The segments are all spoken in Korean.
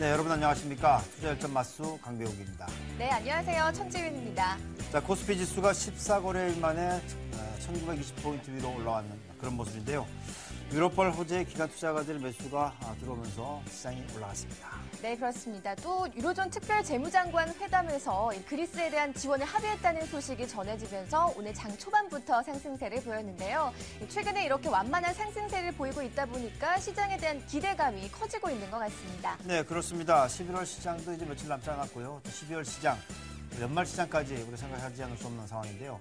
네, 여러분 안녕하십니까. 투자열전 맞수 강배욱입니다. 네, 안녕하세요. 천지윤입니다. 자, 코스피 지수가 14거래일 만에 1920포인트 위로 올라왔는 그런 모습인데요. 유로펄 호재 기관 투자가들 매수가 들어오면서 시장이 올라갔습니다. 네, 그렇습니다. 또 유로존 특별 재무장관 회담에서 그리스에 대한 지원을 합의했다는 소식이 전해지면서 오늘 장 초반부터 상승세를 보였는데요. 최근에 이렇게 완만한 상승세를 보이고 있다 보니까 시장에 대한 기대감이 커지고 있는 것 같습니다. 네, 그렇습니다. 11월 시장도 이제 며칠 남지 않았고요. 또 12월 시장, 연말 시장까지 우리 생각하지 않을 수 없는 상황인데요.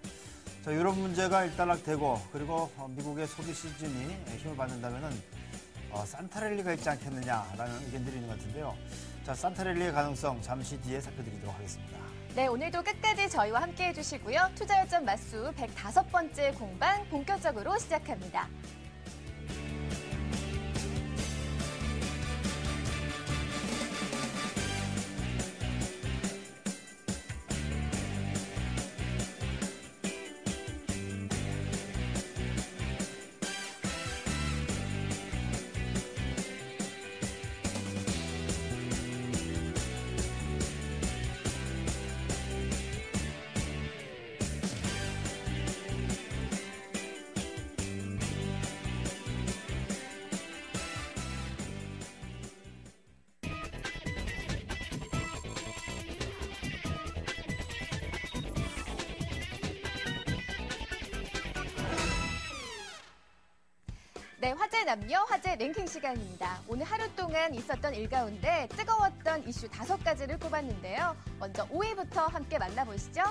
자, 유럽 문제가 일단락되고 그리고 미국의 소비 시즌이 힘을 받는다면은 산타랠리가 있지 않겠느냐라는 의견들이 있는 것 같은데요. 자, 산타랠리의 가능성 잠시 뒤에 살펴드리도록 하겠습니다. 네, 오늘도 끝까지 저희와 함께해 주시고요. 투자열전 맞수 105번째 공방 본격적으로 시작합니다. 네, 화제 남녀, 화제 랭킹 시간입니다. 오늘 하루 동안 있었던 일 가운데 뜨거웠던 이슈 5가지를 꼽았는데요. 먼저 5위부터 함께 만나보시죠.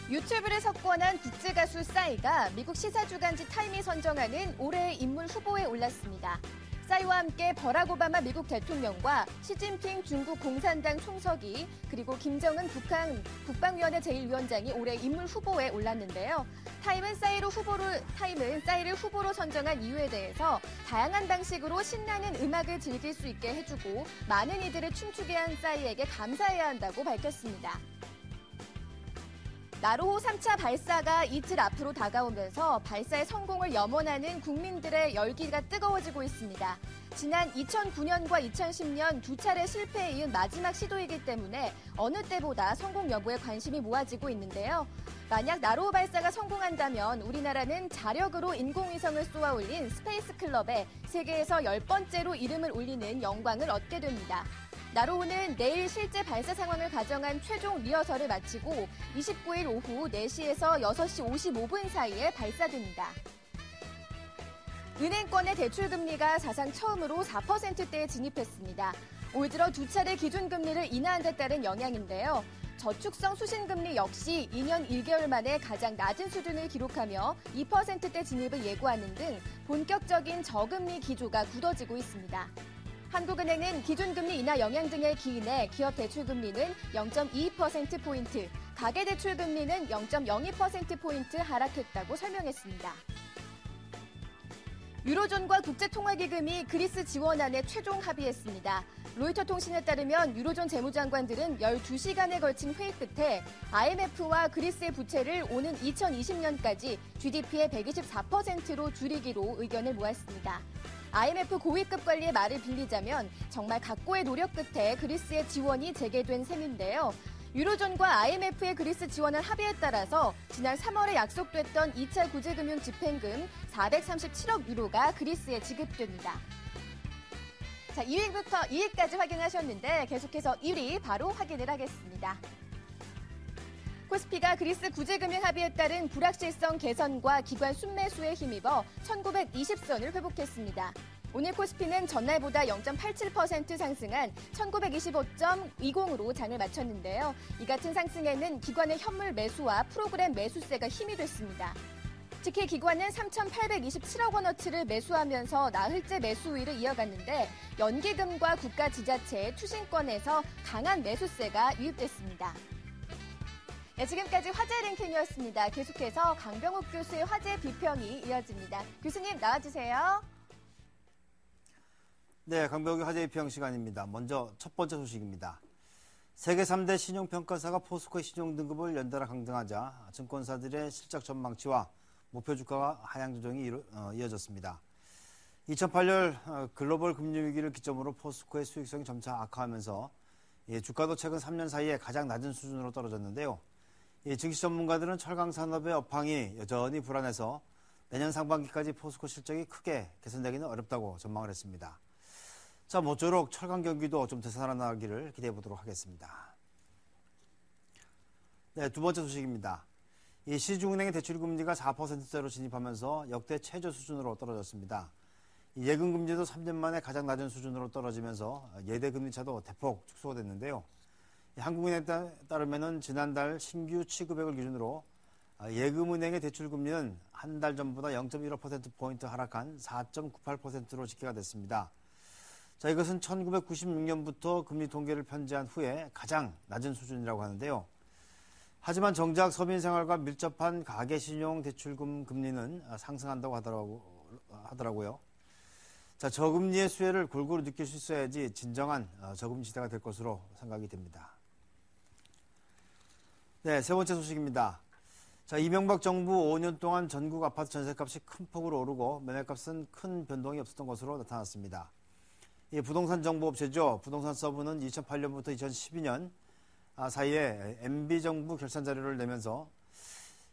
유튜브를 석권한 국제가수 싸이가 미국 시사주간지 타임이 선정하는 올해의 인물 후보에 올랐습니다. 싸이와 함께 버락 오바마 미국 대통령과 시진핑 중국 공산당 총서기 그리고 김정은 북한 국방위원회 제1위원장이 올해 인물 후보에 올랐는데요. 타임은 싸이를 후보로 선정한 이유에 대해서 다양한 방식으로 신나는 음악을 즐길 수 있게 해주고 많은 이들을 춤추게 한 싸이에게 감사해야 한다고 밝혔습니다. 나로호 3차 발사가 이틀 앞으로 다가오면서 발사의 성공을 염원하는 국민들의 열기가 뜨거워지고 있습니다. 지난 2009년과 2010년 두 차례 실패에 이은 마지막 시도이기 때문에 어느 때보다 성공 여부에 관심이 모아지고 있는데요. 만약 나로호 발사가 성공한다면 우리나라는 자력으로 인공위성을 쏘아올린 스페이스 클럽에 세계에서 10번째로 이름을 올리는 영광을 얻게 됩니다. 나로호는 내일 실제 발사 상황을 가정한 최종 리허설을 마치고 29일 오후 4시에서 6시 55분 사이에 발사됩니다. 은행권의 대출금리가 사상 처음으로 4%대에 진입했습니다. 올 들어 두 차례 기준금리를 인하한 데 따른 영향인데요. 저축성 수신금리 역시 2년 1개월 만에 가장 낮은 수준을 기록하며 2%대 진입을 예고하는 등 본격적인 저금리 기조가 굳어지고 있습니다. 한국은행은 기준금리 인하 영향 등에 기인해 기업 대출금리는 0.22%포인트, 가계대출금리는 0.02%포인트 하락했다고 설명했습니다. 유로존과 국제통화기금이 그리스 지원안에 최종 합의했습니다. 로이터 통신에 따르면 유로존 재무장관들은 12시간에 걸친 회의 끝에 IMF와 그리스의 부채를 오는 2020년까지 GDP의 124%로 줄이기로 의견을 모았습니다. IMF 고위급 관리의 말을 빌리자면 정말 각고의 노력 끝에 그리스의 지원이 재개된 셈인데요. 유로존과 IMF의 그리스 지원을 합의에 따라서 지난 3월에 약속됐던 2차 구제금융 집행금 437억 유로가 그리스에 지급됩니다. 자, 2위까지 확인하셨는데 계속해서 1위 바로 확인을 하겠습니다. 코스피가 그리스 구제금융 합의에 따른 불확실성 개선과 기관 순매수에 힘입어 1920선을 회복했습니다. 오늘 코스피는 전날보다 0.87% 상승한 1925.20으로 장을 마쳤는데요. 이 같은 상승에는 기관의 현물 매수와 프로그램 매수세가 힘이 됐습니다. 특히 기관은 3,827억 원어치를 매수하면서 나흘째 매수 우위를 이어갔는데 연기금과 국가 지자체의 투신권에서 강한 매수세가 유입됐습니다. 네, 지금까지 화제 랭킹이었습니다. 계속해서 강병욱 교수의 화제 비평이 이어집니다. 교수님 나와주세요. 네, 강병욱의 화제 비평 시간입니다. 먼저 첫 번째 소식입니다. 세계 3대 신용평가사가 포스코의 신용등급을 연달아 강등하자 증권사들의 실적 전망치와 목표 주가가 하향 조정이 이어졌습니다. 2008년 글로벌 금리 위기를 기점으로 포스코의 수익성이 점차 악화하면서 주가도 최근 3년 사이에 가장 낮은 수준으로 떨어졌는데요. 증시 전문가들은 철강 산업의 업황이 여전히 불안해서 내년 상반기까지 포스코 실적이 크게 개선되기는 어렵다고 전망을 했습니다. 자, 모쪼록 철강 경기도 좀 되살아나기를 기대해 보도록 하겠습니다. 네, 두 번째 소식입니다. 시중은행의 대출금리가 4%대로 진입하면서 역대 최저 수준으로 떨어졌습니다. 예금금리도 3년 만에 가장 낮은 수준으로 떨어지면서 예대금리 차도 대폭 축소가 됐는데요. 한국은행에 따르면 지난달 신규 취급액을 기준으로 예금은행의 대출금리는 한 달 전보다 0.15%포인트 하락한 4.98%로 집계가 됐습니다. 자, 이것은 1996년부터 금리 통계를 편제한 후에 가장 낮은 수준이라고 하는데요. 하지만 정작 서민생활과 밀접한 가계신용 대출금 금리는 상승한다고 하더라고요. 자, 저금리의 수혜를 골고루 느낄 수 있어야지 진정한 저금리 시대가 될 것으로 생각이 됩니다. 네, 세 번째 소식입니다. 자, 이명박 정부 5년 동안 전국 아파트 전세값이 큰 폭으로 오르고 매매값은 큰 변동이 없었던 것으로 나타났습니다. 이 부동산 정보업체죠. 부동산 서브는 2008년부터 2012년 사이에 MB정부 결산 자료를 내면서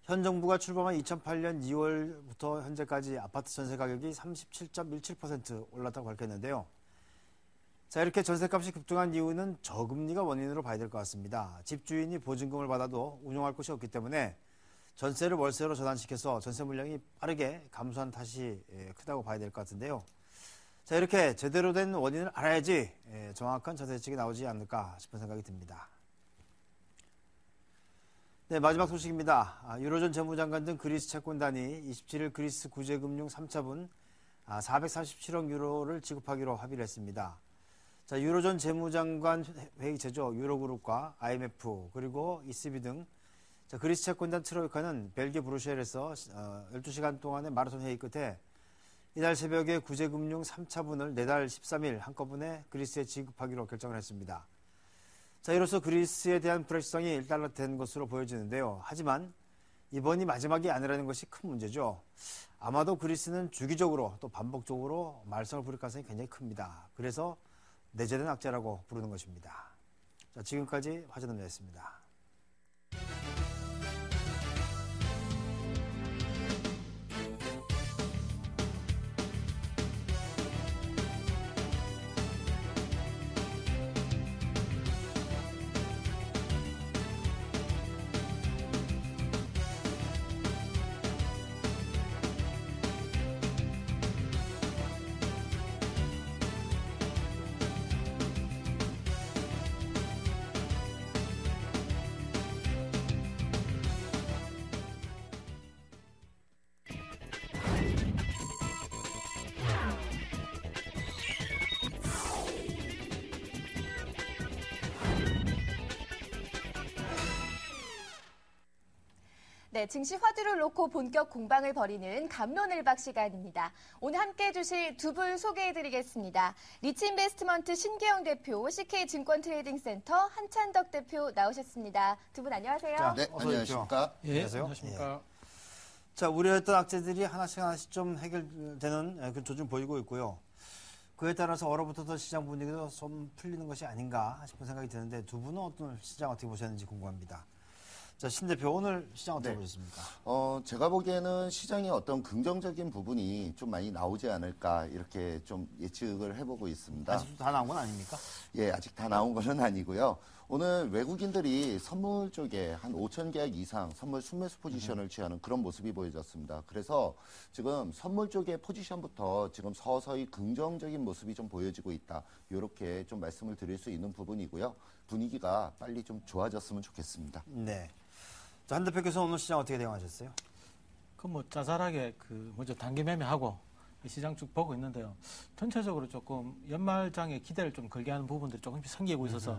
현 정부가 출범한 2008년 2월부터 현재까지 아파트 전세 가격이 37.17% 올랐다고 밝혔는데요. 자, 이렇게 전세값이 급등한 이유는 저금리가 원인으로 봐야 될 것 같습니다. 집주인이 보증금을 받아도 운용할 곳이 없기 때문에 전세를 월세로 전환시켜서 전세 물량이 빠르게 감소한 탓이 크다고 봐야 될 것 같은데요. 자, 이렇게 제대로 된 원인을 알아야지 정확한 전세 대책이 나오지 않을까 싶은 생각이 듭니다. 네, 마지막 소식입니다. 유로존 재무장관 등 그리스 채권단이 27일 그리스 구제금융 3차분 437억 유로를 지급하기로 합의를 했습니다. 자, 유로존 재무장관 회의체죠. 유로그룹과 IMF 그리고 ECB 등 그리스 채권단 트로이카는 벨기에 브뤼셀에서 12시간 동안의 마라톤 회의 끝에 이날 새벽에 구제금융 3차분을 내달 13일 한꺼번에 그리스에 지급하기로 결정을 했습니다. 자, 이로써 그리스에 대한 불확실성이 일단락된 것으로 보여지는데요. 하지만 이번이 마지막이 아니라는 것이 큰 문제죠. 아마도 그리스는 주기적으로 또 반복적으로 말썽을 부릴 가능성이 굉장히 큽니다. 그래서 내재된 악재라고 부르는 것입니다. 자, 지금까지 화제논의였습니다. 네, 증시 화두를 놓고 본격 공방을 벌이는 갑론을박 시간입니다. 오늘 함께해 주실 두 분 소개해드리겠습니다. 리치인베스트먼트 신계영 대표, CK증권트레이딩센터 한찬덕 대표 나오셨습니다. 두 분 안녕하세요. 자, 네, 어서 안녕하십니까? 예, 안녕하세요. 안녕하십니까? 자, 우려했던 악재들이 하나씩 좀 해결되는 그 조짐 보이고 있고요. 그에 따라서 얼어붙었던 시장 분위기도 좀 풀리는 것이 아닌가 싶은 생각이 드는데 두 분은 어떤 시장 어떻게 보셨는지 궁금합니다. 자, 신 대표 오늘 시장 어떻게 보셨습니까? 제가 보기에는 시장의 어떤 긍정적인 부분이 좀 많이 나오지 않을까 이렇게 좀 예측을 해보고 있습니다. 아직도 다 나온 건 아닙니까? 예, 아직 다 나온 것은 아니고요. 오늘 외국인들이 선물 쪽에 한 5천 계약 이상 선물 순매수 포지션을 취하는 그런 모습이 보여졌습니다. 그래서 지금 선물 쪽의 포지션부터 지금 서서히 긍정적인 모습이 좀 보여지고 있다. 이렇게 좀 말씀을 드릴 수 있는 부분이고요. 분위기가 빨리 좀 좋아졌으면 좋겠습니다. 네. 자, 한 대표께서 오늘 시장 어떻게 대응하셨어요? 뭐 짜잘하게 먼저 단기 매매하고 시장 쭉 보고 있는데요. 전체적으로 조금 연말장에 기대를 좀 걸게 하는 부분들이 조금씩 생기고 있어서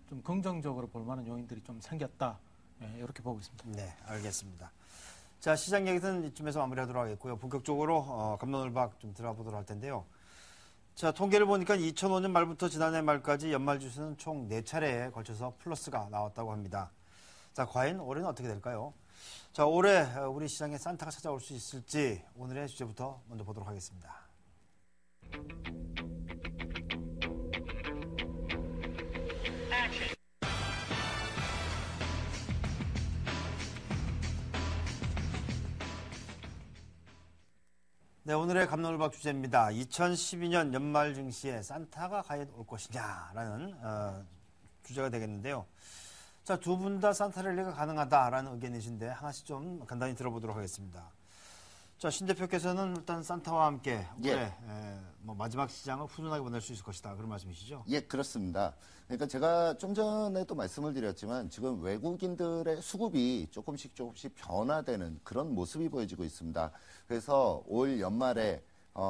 좀 긍정적으로 볼 만한 요인들이 좀 생겼다. 네, 이렇게 보고 있습니다. 네, 알겠습니다. 자, 시장 얘기는 이쯤에서 마무리하도록 하겠고요. 본격적으로 갑론을박 좀 들어가 보도록 할 텐데요. 자, 통계를 보니까 2005년 말부터 지난해 말까지 연말 지수는 총 4차례에 걸쳐서 플러스가 나왔다고 합니다. 자, 과연 올해는 어떻게 될까요? 자, 올해 우리 시장에 산타가 찾아올 수 있을지 오늘의 주제부터 먼저 보도록 하겠습니다. 네, 오늘의 갑론을박 주제입니다. 2012년 연말 증시에 산타가 과연 올 것이냐라는 주제가 되겠는데요. 자, 두 분 다 산타 랠리가 가능하다라는 의견이신데 하나씩 좀 간단히 들어보도록 하겠습니다. 자, 신 대표께서는 일단 산타와 함께 올해 뭐 마지막 시장을 훈훈하게 보낼 수 있을 것이다 그런 말씀이시죠? 예, 그렇습니다. 그러니까 제가 좀 전에도 말씀을 드렸지만 지금 외국인들의 수급이 조금씩 변화되는 그런 모습이 보여지고 있습니다. 그래서 올 연말에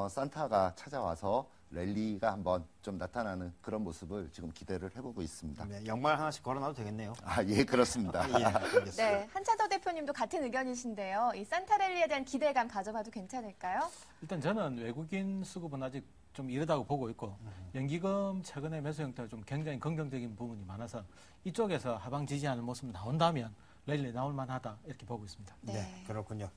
산타가 찾아와서 랠리가 한번 좀 나타나는 그런 모습을 지금 기대를 해보고 있습니다. 네, 양말 하나씩 걸어놔도 되겠네요. 아, 예, 그렇습니다. 예, 알겠습니다. 네, 한차더 대표님도 같은 의견이신데요. 이 산타 랠리에 대한 기대감 가져봐도 괜찮을까요? 일단 저는 외국인 수급은 아직 좀 이르다고 보고 있고 연기금 최근에 매수 형태가 좀 굉장히 긍정적인 부분이 많아서 이쪽에서 하방 지지하는 모습 나온다면 랠리 나올 만하다 이렇게 보고 있습니다. 네, 그렇군요.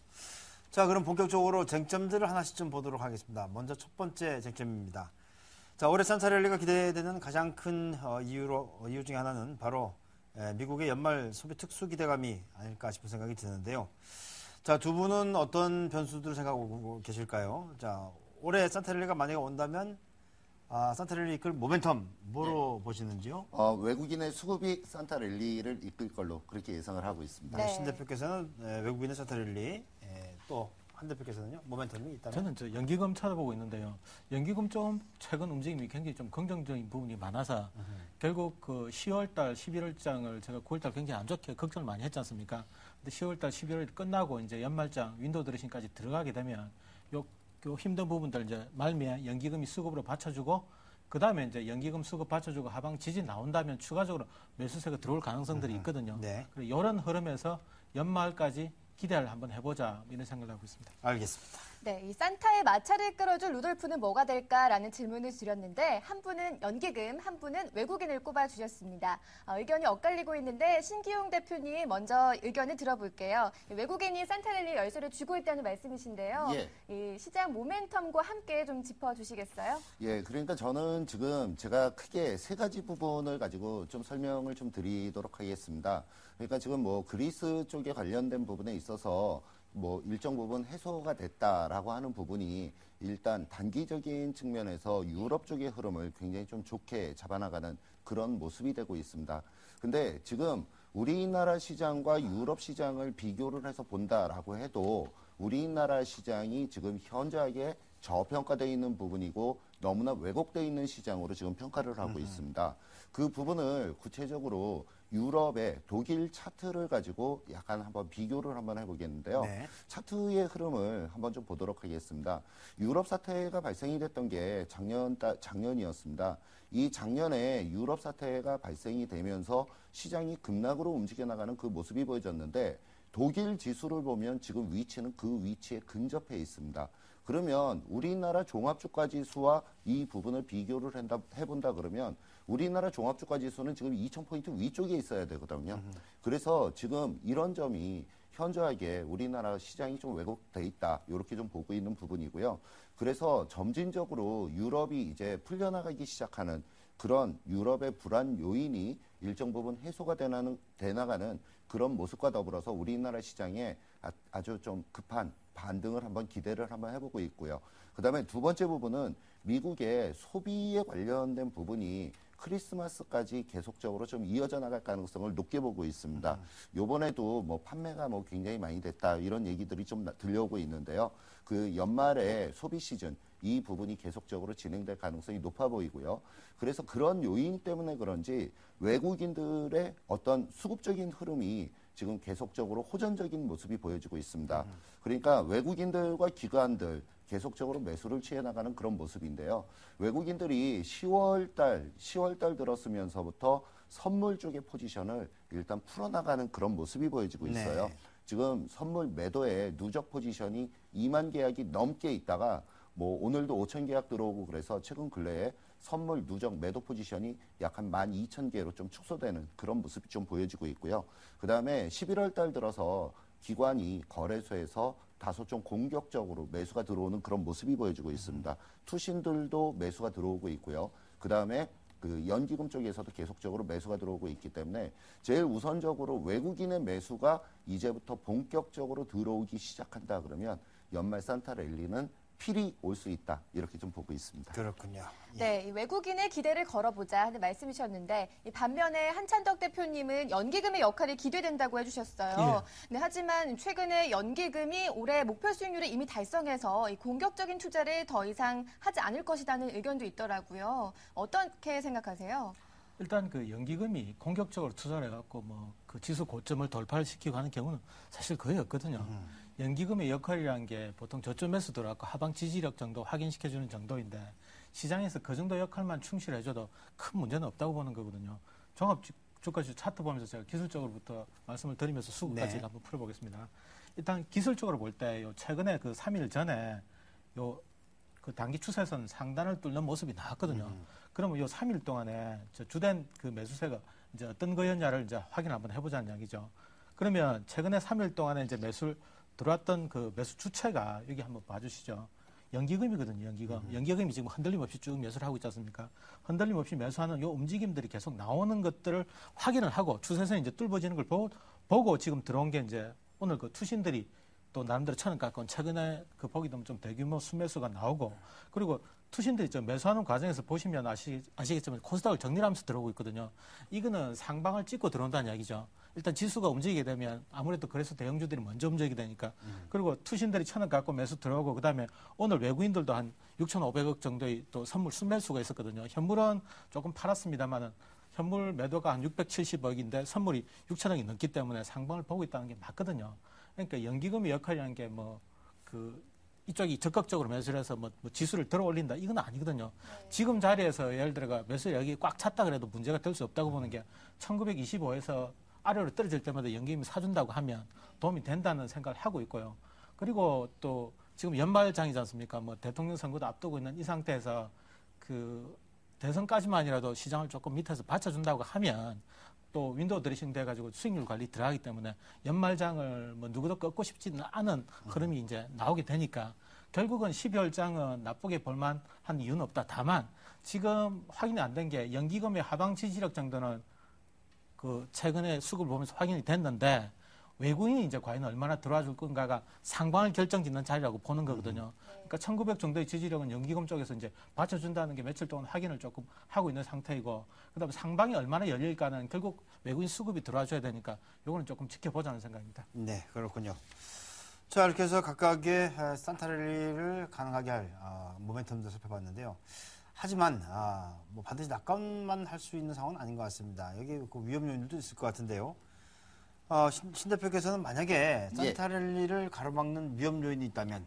자, 그럼 본격적으로 쟁점들을 하나씩 좀 보도록 하겠습니다. 먼저 첫 번째 쟁점입니다. 자, 올해 산타 랠리가 기대되는 가장 큰 이유 중에 하나는 바로 미국의 연말 소비 특수 기대감이 아닐까 싶은 생각이 드는데요. 자, 두 분은 어떤 변수들을 생각하고 계실까요? 자, 올해 산타 랠리가 만약에 온다면 산타 랠리 이끌 모멘텀 뭐로 보시는지요? 외국인의 수급이 산타 랠리를 이끌 걸로 그렇게 예상을 하고 있습니다. 네. 신 대표께서는 외국인의 산타 랠리, 또 한 대표께서는요 모멘텀이 있다면? 저는 저 연기금 찾아보고 있는데요. 연기금 좀 최근 움직임이 굉장히 좀 긍정적인 부분이 많아서 결국 그 10월달, 11월장을 제가 9월달 굉장히 안 좋게 걱정을 많이 했지 않습니까? 근데 10월달, 11월 끝나고 이제 연말장 윈도우 드레싱까지 들어가게 되면 요 힘든 부분들 이제 말미에 연기금이 수급으로 받쳐주고 그 다음에 이제 연기금 수급 받쳐주고 하방 지지 나온다면 추가적으로 매수세가 들어올 가능성들이 있거든요. 네. 그래서 이런 흐름에서 연말까지 기대를 한번 해보자 이런 생각을 하고 있습니다. 알겠습니다. 네, 이 산타의 마차를 끌어줄 루돌프는 뭐가 될까라는 질문을 드렸는데 한 분은 연기금, 한 분은 외국인을 꼽아주셨습니다. 의견이 엇갈리고 있는데 신기용 대표님 먼저 의견을 들어볼게요. 외국인이 산타 랠리 열쇠를 쥐고 있다는 말씀이신데요. 예. 이 시장 모멘텀과 함께 좀 짚어주시겠어요? 예, 그러니까 저는 지금 제가 크게 세 가지 부분을 가지고 좀 설명을 좀 드리도록 하겠습니다. 그러니까 지금 뭐 그리스 쪽에 관련된 부분에 있어서 뭐 일정 부분 해소가 됐다라고 하는 부분이 일단 단기적인 측면에서 유럽 쪽의 흐름을 굉장히 좀 좋게 잡아나가는 그런 모습이 되고 있습니다. 근데 지금 우리나라 시장과 유럽 시장을 비교를 해서 본다라고 해도 우리나라 시장이 지금 현저하게 저평가되어 있는 부분이고 너무나 왜곡되어 있는 시장으로 지금 평가를 하고 있습니다. 그 부분을 구체적으로 유럽의 독일 차트를 가지고 약간 한번 비교를 한번 해보겠는데요. 네. 차트의 흐름을 한번 좀 보도록 하겠습니다. 유럽 사태가 발생이 됐던 게 작년이었습니다. 이 작년에 유럽 사태가 발생이 되면서 시장이 급락으로 움직여 나가는 그 모습이 보여졌는데 독일 지수를 보면 지금 위치는 그 위치에 근접해 있습니다. 그러면 우리나라 종합주가 지수와 이 부분을 비교를 해본다 그러면 우리나라 종합주가 지수는 지금 2000포인트 위쪽에 있어야 되거든요. 그래서 지금 이런 점이 현저하게 우리나라 시장이 좀 왜곡돼 있다. 이렇게 좀 보고 있는 부분이고요. 그래서 점진적으로 유럽이 이제 풀려나가기 시작하는 그런 유럽의 불안 요인이 일정 부분 해소가 되나가는 그런 모습과 더불어서 우리나라 시장에 아주 좀 급한 반등을 한번 기대를 한번 해보고 있고요. 그다음에 두 번째 부분은 미국의 소비에 관련된 부분이 크리스마스까지 계속적으로 좀 이어져 나갈 가능성을 높게 보고 있습니다. 요번에도 뭐 판매가 뭐 굉장히 많이 됐다 이런 얘기들이 좀 들려오고 있는데요. 그 연말에 소비 시즌 이 부분이 계속적으로 진행될 가능성이 높아 보이고요. 그래서 그런 요인 때문에 그런지 외국인들의 어떤 수급적인 흐름이 지금 계속적으로 호전적인 모습이 보여지고 있습니다. 그러니까 외국인들과 기관들 계속적으로 매수를 취해 나가는 그런 모습인데요. 외국인들이 10월달 들었으면서부터 선물 쪽의 포지션을 일단 풀어나가는 그런 모습이 보여지고 있어요. 네. 지금 선물 매도에 누적 포지션이 2만 계약이 넘게 있다가 뭐 오늘도 5천 계약 들어오고 그래서 최근 근래에 선물 누적 매도 포지션이 약 한 12,000개로 좀 축소되는 그런 모습이 좀 보여지고 있고요. 그 다음에 11월 달 들어서 기관이 거래소에서 다소 좀 공격적으로 매수가 들어오는 그런 모습이 보여지고 있습니다. 투신들도 매수가 들어오고 있고요. 그다음에 그 연기금 쪽에서도 계속적으로 매수가 들어오고 있기 때문에 제일 우선적으로 외국인의 매수가 이제부터 본격적으로 들어오기 시작한다 그러면 연말 산타 랠리는 필히 올 수 있다. 이렇게 좀 보고 있습니다. 그렇군요. 네, 이 외국인의 기대를 걸어보자 하는 말씀이셨는데 이 반면에 한찬덕 대표님은 연기금의 역할이 기대된다고 해주셨어요. 네, 하지만 최근에 연기금이 올해 목표 수익률을 이미 달성해서 이 공격적인 투자를 더 이상 하지 않을 것이라는 의견도 있더라고요. 어떻게 생각하세요? 일단 그 연기금이 공격적으로 투자를 해갖고 뭐 그 지수 고점을 돌파를 시키고 하는 경우는 사실 거의 없거든요. 연기금의 역할이라는 게 보통 저점 매수 들어갖고 하방 지지력 정도 확인시켜주는 정도인데 시장에서 그 정도 역할만 충실해줘도 큰 문제는 없다고 보는 거거든요. 종합 주가지수 차트 보면서 제가 기술적으로부터 말씀을 드리면서 수급까지 네. 한번 풀어보겠습니다. 일단 기술적으로 볼 때 최근에 그 3일 전에 그 단기 추세선 상단을 뚫는 모습이 나왔거든요. 그러면 요 3일 동안에 주된 그 매수세가 이제 어떤 거였냐를 이제 확인 한번 해보자는 이야기죠. 그러면 최근에 3일 동안에 이제 매수를 들어왔던 그 매수 주체가 여기 한번 봐주시죠. 연기금이거든요, 연기금. 연기금이 지금 흔들림 없이 쭉 매수를 하고 있지 않습니까? 흔들림 없이 매수하는 요 움직임들이 계속 나오는 것들을 확인을 하고 추세선이 이제 뚫어지는 걸 보고 지금 들어온 게 이제 오늘 그 투신들이 또 나름대로 천원 가까운 최근에 그 보기 드문 좀 대규모 순매수가 나오고 그리고 투신들이 좀 매수하는 과정에서 보시면 아시겠지만 코스닥을 정리하면서 들어오고 있거든요. 이거는 상방을 찍고 들어온다는 이야기죠. 일단 지수가 움직이게 되면 아무래도 그래서 대형주들이 먼저 움직이게 되니까 그리고 투신들이 천원 갖고 매수 들어오고 그다음에 오늘 외국인들도 한 6,500억 정도의 또 선물 순매수가 있었거든요. 현물은 조금 팔았습니다만은 현물 매도가 한 670억인데 선물이 6천억이 넘기 때문에 상방을 보고 있다는 게 맞거든요. 그러니까 연기금의 역할이라는 게 이쪽이 적극적으로 매수를 해서 뭐 지수를 들어 올린다 이건 아니거든요. 지금 자리에서 예를 들어가 매수 여기 꽉 찼다 그래도 문제가 될 수 없다고 보는 게 1925에서 아래로 떨어질 때마다 연기금이 사준다고 하면 도움이 된다는 생각을 하고 있고요. 그리고 또 지금 연말장이지 않습니까? 뭐 대통령 선거도 앞두고 있는 이 상태에서 그 대선까지만이라도 시장을 조금 밑에서 받쳐준다고 하면 또 윈도우 드레싱 돼가지고 수익률 관리 들어가기 때문에 연말장을 뭐 누구도 꺾고 싶지는 않은 흐름이 이제 나오게 되니까 결국은 12월장은 나쁘게 볼만한 이유는 없다. 다만 지금 확인이 안 된 게 연기금의 하방 지지력 정도는 그 최근에 수급을 보면서 확인이 됐는데 외국인이 이제 과연 얼마나 들어와 줄 건가가 상방을 결정짓는 자리라고 보는 거거든요. 그러니까 1900 정도의 지지력은 연기금 쪽에서 이제 받쳐준다는 게 며칠 동안 확인을 조금 하고 있는 상태이고 그다음에 상방이 얼마나 열릴까는 결국 외국인 수급이 들어와줘야 되니까 요거는 조금 지켜보자는 생각입니다. 네, 그렇군요. 자, 이렇게 해서 각각의 산타랠리를 가능하게 할 모멘텀도 살펴봤는데요. 하지만 뭐 반드시 낙관만 할 수 있는 상황은 아닌 것 같습니다. 여기 그 위험 요인도 있을 것 같은데요. 신 대표께서는 만약에 산타랠리를 가로막는 위험 요인이 있다면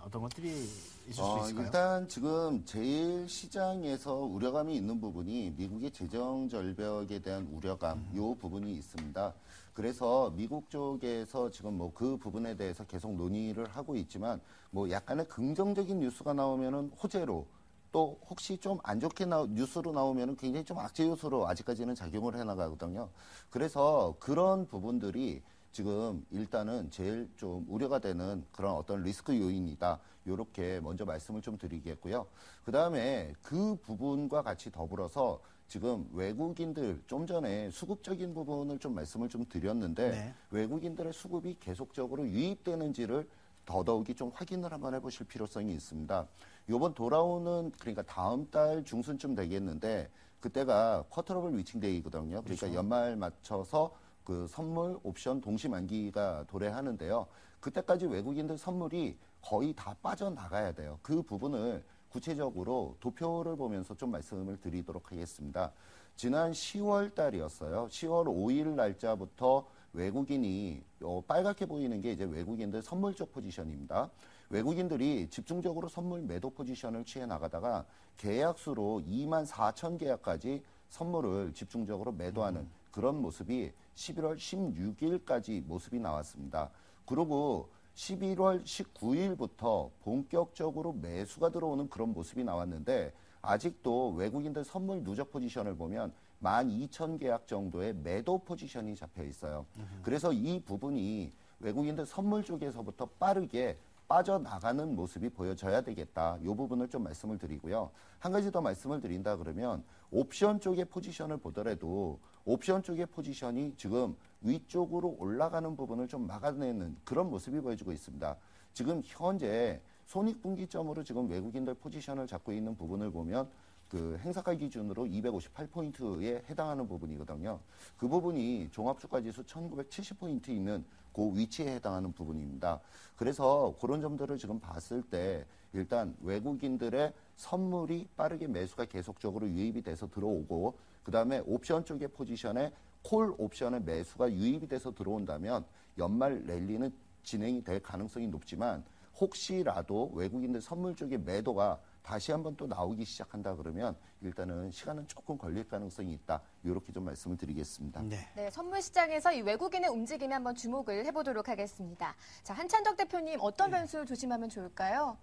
어떤 것들이 있을 수 있을까요? 일단 지금 제일 시장에서 우려감이 있는 부분이 미국의 재정 절벽에 대한 우려감, 요 부분이 있습니다. 그래서 미국 쪽에서 지금 뭐 그 부분에 대해서 계속 논의를 하고 있지만 뭐 약간의 긍정적인 뉴스가 나오면은 호재로 또 혹시 좀 안 좋게 뉴스로 나오면 굉장히 좀 악재 요소로 아직까지는 작용을 해나가거든요. 그래서 그런 부분들이 지금 일단은 제일 좀 우려가 되는 그런 어떤 리스크 요인이다. 이렇게 먼저 말씀을 좀 드리겠고요. 그 다음에 그 부분과 같이 더불어서 지금 외국인들 좀 전에 수급적인 부분을 좀 말씀을 좀 드렸는데 외국인들의 수급이 계속적으로 유입되는지를 더더욱이 좀 확인을 한번 해보실 필요성이 있습니다. 요번 돌아오는 그러니까 다음 달 중순쯤 되겠는데 그때가 쿼터러블 위칭 데이거든요. 그러니까 연말 맞춰서 그 선물 옵션 동시 만기가 도래하는데요. 그때까지 외국인들 선물이 거의 다 빠져나가야 돼요. 그 부분을 구체적으로 도표를 보면서 좀 말씀을 드리도록 하겠습니다. 지난 10월 달이었어요. 10월 5일 날짜부터 외국인이 빨갛게 보이는 게 이제 외국인들 선물 쪽 포지션입니다. 외국인들이 집중적으로 선물 매도 포지션을 취해 나가다가 계약수로 24,000계약까지 선물을 집중적으로 매도하는 그런 모습이 11월 16일까지 모습이 나왔습니다. 그리고 11월 19일부터 본격적으로 매수가 들어오는 그런 모습이 나왔는데 아직도 외국인들 선물 누적 포지션을 보면 12,000계약 정도의 매도 포지션이 잡혀 있어요. 그래서 이 부분이 외국인들 선물 쪽에서부터 빠르게 빠져나가는 모습이 보여져야 되겠다. 이 부분을 좀 말씀을 드리고요. 한 가지 더 말씀을 드린다 그러면 옵션 쪽의 포지션을 보더라도 옵션 쪽의 포지션이 지금 위쪽으로 올라가는 부분을 좀 막아내는 그런 모습이 보여지고 있습니다. 지금 현재 손익분기점으로 지금 외국인들 포지션을 잡고 있는 부분을 보면 그 행사가 기준으로 258포인트에 해당하는 부분이거든요. 그 부분이 종합주가지수 1970포인트 있는 그 위치에 해당하는 부분입니다. 그래서 그런 점들을 지금 봤을 때 일단 외국인들의 선물이 빠르게 매수가 계속적으로 유입이 돼서 들어오고 그다음에 옵션 쪽의 포지션에 콜 옵션의 매수가 유입이 돼서 들어온다면 연말 랠리는 진행이 될 가능성이 높지만 혹시라도 외국인들 선물 쪽의 매도가 다시 한번 또 나오기 시작한다 그러면 일단은 시간은 조금 걸릴 가능성이 있다. 이렇게 좀 말씀을 드리겠습니다. 네, 선물 시장에서 이 외국인의 움직임에 한번 주목을 해보도록 하겠습니다. 자, 한찬덕 대표님 어떤 변수 조심하면 좋을까요?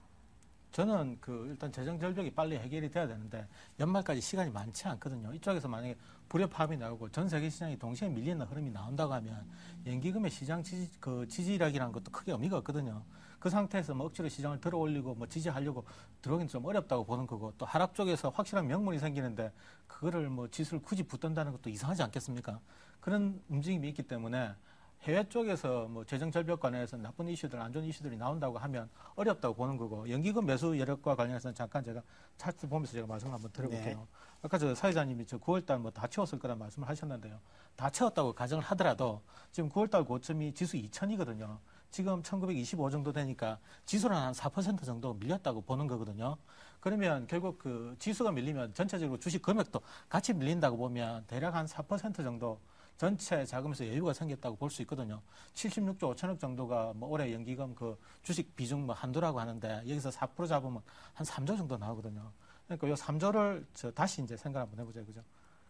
저는 일단 재정 절벽이 빨리 해결이 돼야 되는데 연말까지 시간이 많지 않거든요. 이쪽에서 만약에 불협화음이 나오고 전 세계 시장이 동시에 밀리는 흐름이 나온다고 하면 연기금의 시장 지지력이라는 것도 크게 의미가 없거든요. 그 상태에서 뭐 억지로 시장을 들어 올리고 뭐 지지하려고 들어오기는 좀 어렵다고 보는 거고 또 하락 쪽에서 확실한 명분이 생기는데 그거를 뭐 지수를 굳이 붙든다는 것도 이상하지 않겠습니까? 그런 움직임이 있기 때문에 해외 쪽에서 뭐 재정 절벽 관련해서 나쁜 이슈들, 안 좋은 이슈들이 나온다고 하면 어렵다고 보는 거고 연기금 매수 여력과 관련해서는 잠깐 제가 차트 보면서 제가 말씀을 한번 드려볼게요. 네. 아까 저 사회자님이 저 9월달 뭐 다 채웠을 거란 말씀을 하셨는데요. 다 채웠다고 가정을 하더라도 지금 9월달 고점이 지수 2000이거든요. 지금 1925 정도 되니까 지수는 한 4% 정도 밀렸다고 보는 거거든요. 그러면 결국 그 지수가 밀리면 전체적으로 주식 금액도 같이 밀린다고 보면 대략 한 4% 정도 전체 자금에서 여유가 생겼다고 볼 수 있거든요. 76조 5천억 정도가 뭐 올해 연기금 그 주식 비중 뭐 한도라고 하는데 여기서 4% 잡으면 한 3조 정도 나오거든요. 그러니까 이 3조를 다시 이제 생각 한번 해보자, 그죠?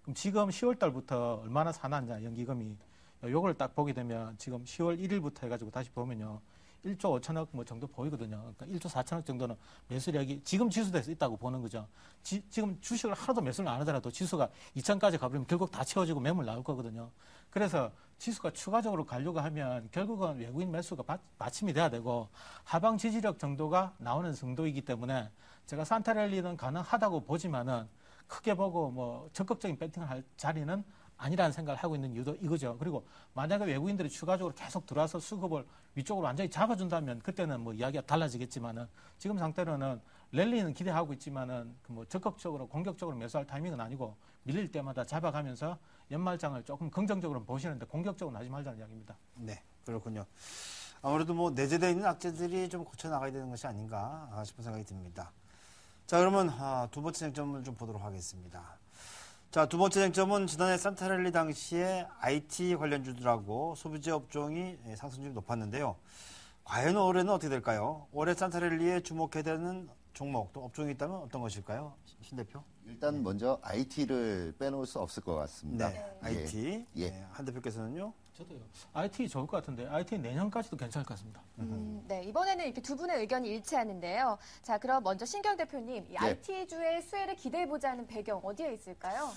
그럼 지금 10월 달부터 얼마나 사놨냐, 연기금이. 요걸 딱 보게 되면 지금 10월 1일부터 해가지고 다시 보면요. 1조 5천억 뭐 정도 보이거든요. 그러니까 1조 4천억 정도는 매수력이 지금 지수대에서 있다고 보는 거죠. 지금 주식을 하나도 매수를 안 하더라도 지수가 2천까지 가버리면 결국 다 채워지고 매물 나올 거거든요. 그래서 지수가 추가적으로 가려고 하면 결국은 외국인 매수가 받침이 돼야 되고 하방 지지력 정도가 나오는 정도이기 때문에 제가 산타랠리는 가능하다고 보지만은 크게 보고 뭐 적극적인 배팅을 할 자리는 아니라는 생각을 하고 있는 이유도 이거죠. 그리고 만약에 외국인들이 추가적으로 계속 들어와서 수급을 위쪽으로 완전히 잡아준다면 그때는 뭐 이야기가 달라지겠지만은 지금 상태로는 랠리는 기대하고 있지만은 뭐 적극적으로 공격적으로 매수할 타이밍은 아니고 밀릴 때마다 잡아가면서 연말장을 조금 긍정적으로 보시는데 공격적으로 하지 말자는 이야기입니다. 네, 그렇군요. 아무래도 뭐 내재되어 있는 악재들이 좀 고쳐 나가야 되는 것이 아닌가 싶은 생각이 듭니다. 자, 그러면 두 번째 쟁점을 좀 보도록 하겠습니다. 자, 두 번째 쟁점은 지난해 산타랠리 당시에 IT 관련주들하고 소비재 업종이 상승률이 높았는데요. 과연 올해는 어떻게 될까요? 올해 산타랠리에 주목해야 되는 종목, 또 업종이 있다면 어떤 것일까요? 신 대표? 일단 먼저 IT를 빼놓을 수 없을 것 같습니다. 네, IT. 예. 네, 한 대표께서는요? 저도요. IT 좋을 것 같은데 IT 내년까지도 괜찮을 것 같습니다. 네, 이번에는 이렇게 두 분의 의견이 일치하는데요. 자, 그럼 먼저 신경 대표님, 이 IT주의 수혜를 기대해보자는 배경 어디에 있을까요?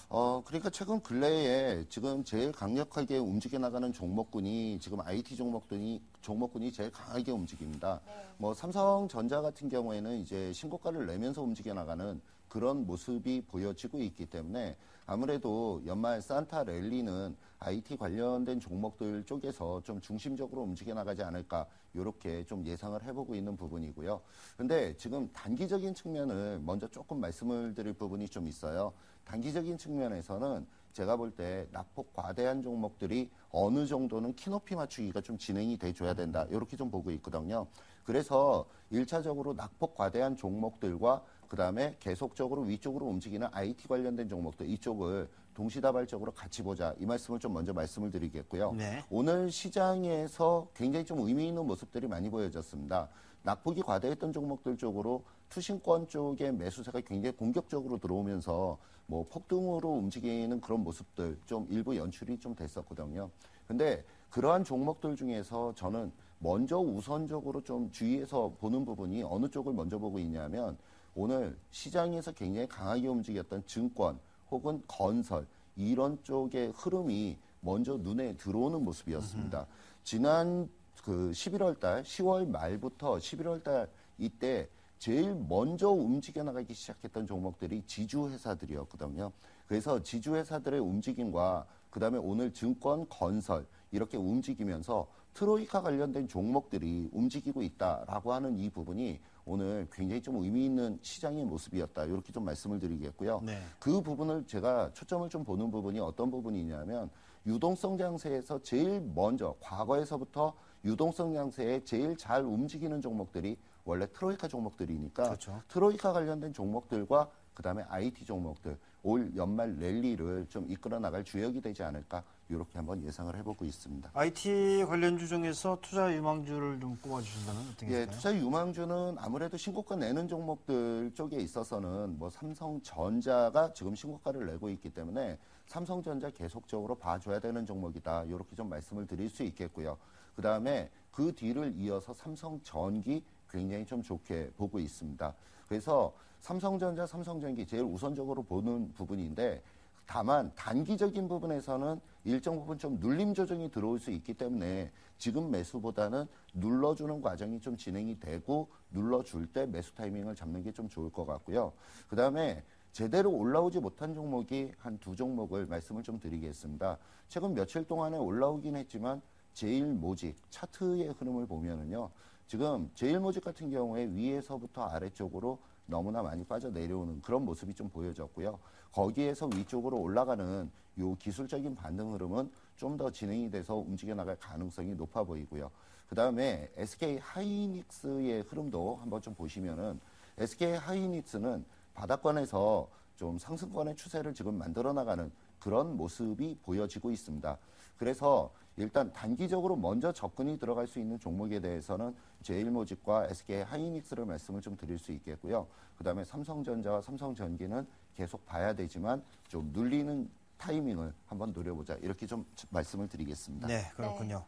그러니까 최근 근래에 지금 제일 강력하게 움직여 나가는 종목군이 지금 IT 종목군이 제일 강하게 움직입니다. 네. 뭐 삼성전자 같은 경우에는 이제 신고가를 내면서 움직여 나가는 그런 모습이 보여지고 있기 때문에 아무래도 연말 산타 랠리는 IT 관련된 종목들 쪽에서 좀 중심적으로 움직여 나가지 않을까 이렇게 좀 예상을 해보고 있는 부분이고요. 근데 지금 단기적인 측면을 먼저 조금 말씀을 드릴 부분이 좀 있어요. 단기적인 측면에서는 제가 볼 때 낙폭 과대한 종목들이 어느 정도는 키높이 맞추기가 좀 진행이 돼줘야 된다. 이렇게 좀 보고 있거든요. 그래서 1차적으로 낙폭 과대한 종목들과 그다음에 계속적으로 위쪽으로 움직이는 IT 관련된 종목들 이쪽을 동시다발적으로 같이 보자. 이 말씀을 좀 먼저 말씀을 드리겠고요. 네. 오늘 시장에서 굉장히 좀 의미 있는 모습들이 많이 보여졌습니다. 낙폭이 과대했던 종목들 쪽으로 투신권 쪽의 매수세가 굉장히 공격적으로 들어오면서 뭐 폭등으로 움직이는 그런 모습들 좀 일부 연출이 좀 됐었거든요. 근데 그러한 종목들 중에서 저는 먼저 우선적으로 좀 주의해서 보는 부분이 어느 쪽을 먼저 보고 있냐면 오늘 시장에서 굉장히 강하게 움직였던 증권 혹은 건설 이런 쪽의 흐름이 먼저 눈에 들어오는 모습이었습니다. 지난 그 11월 달, 10월 말부터 11월 달 이때 제일 먼저 움직여 나가기 시작했던 종목들이 지주 회사들이었거든요. 그래서 지주 회사들의 움직임과 그다음에 오늘 증권, 건설 이렇게 움직이면서 트로이카 관련된 종목들이 움직이고 있다라고 하는 이 부분이 오늘 굉장히 좀 의미 있는 시장의 모습이었다. 이렇게 좀 말씀을 드리겠고요. 네. 그 부분을 제가 초점을 좀 보는 부분이 어떤 부분이냐면 유동성 장세에서 제일 먼저 과거에서부터 유동성 장세에 제일 잘 움직이는 종목들이 원래 트로이카 종목들이니까 그렇죠. 트로이카 관련된 종목들과 그다음에 IT 종목들 올 연말 랠리를 좀 이끌어 나갈 주역이 되지 않을까 이렇게 한번 예상을 해보고 있습니다. IT 관련주 중에서 투자 유망주를 좀 꼽아주신다면 어떻게 예, 될까요? 투자 유망주는 아무래도 신고가 내는 종목들 쪽에 있어서는 뭐 삼성전자가 지금 신고가를 내고 있기 때문에 삼성전자 계속적으로 봐줘야 되는 종목이다. 이렇게 좀 말씀을 드릴 수 있겠고요. 그 다음에 그 뒤를 이어서 삼성전기 굉장히 좀 좋게 보고 있습니다. 그래서 삼성전자, 삼성전기 제일 우선적으로 보는 부분인데 다만 단기적인 부분에서는 일정 부분 좀 눌림 조정이 들어올 수 있기 때문에 지금 매수보다는 눌러주는 과정이 좀 진행이 되고 눌러줄 때 매수 타이밍을 잡는 게 좀 좋을 것 같고요. 그 다음에 제대로 올라오지 못한 종목이 한 두 종목을 말씀을 좀 드리겠습니다. 최근 며칠 동안에 올라오긴 했지만 제일모직 차트의 흐름을 보면은요. 지금 제일모직 같은 경우에 위에서부터 아래쪽으로 너무나 많이 빠져 내려오는 그런 모습이 좀 보여졌고요. 거기에서 위쪽으로 올라가는 요 기술적인 반등 흐름은 좀 더 진행이 돼서 움직여 나갈 가능성이 높아 보이고요. 그 다음에 SK 하이닉스의 흐름도 한번 좀 보시면은 SK 하이닉스는 바닥권에서 좀 상승권의 추세를 지금 만들어 나가는 그런 모습이 보여지고 있습니다. 그래서 일단 단기적으로 먼저 접근이 들어갈 수 있는 종목에 대해서는 제일모직과 SK 하이닉스를 말씀을 좀 드릴 수 있겠고요. 그 다음에 삼성전자와 삼성전기는 계속 봐야 되지만 좀 눌리는 타이밍을 한번 노려보자. 이렇게 좀 말씀을 드리겠습니다. 네, 그렇군요.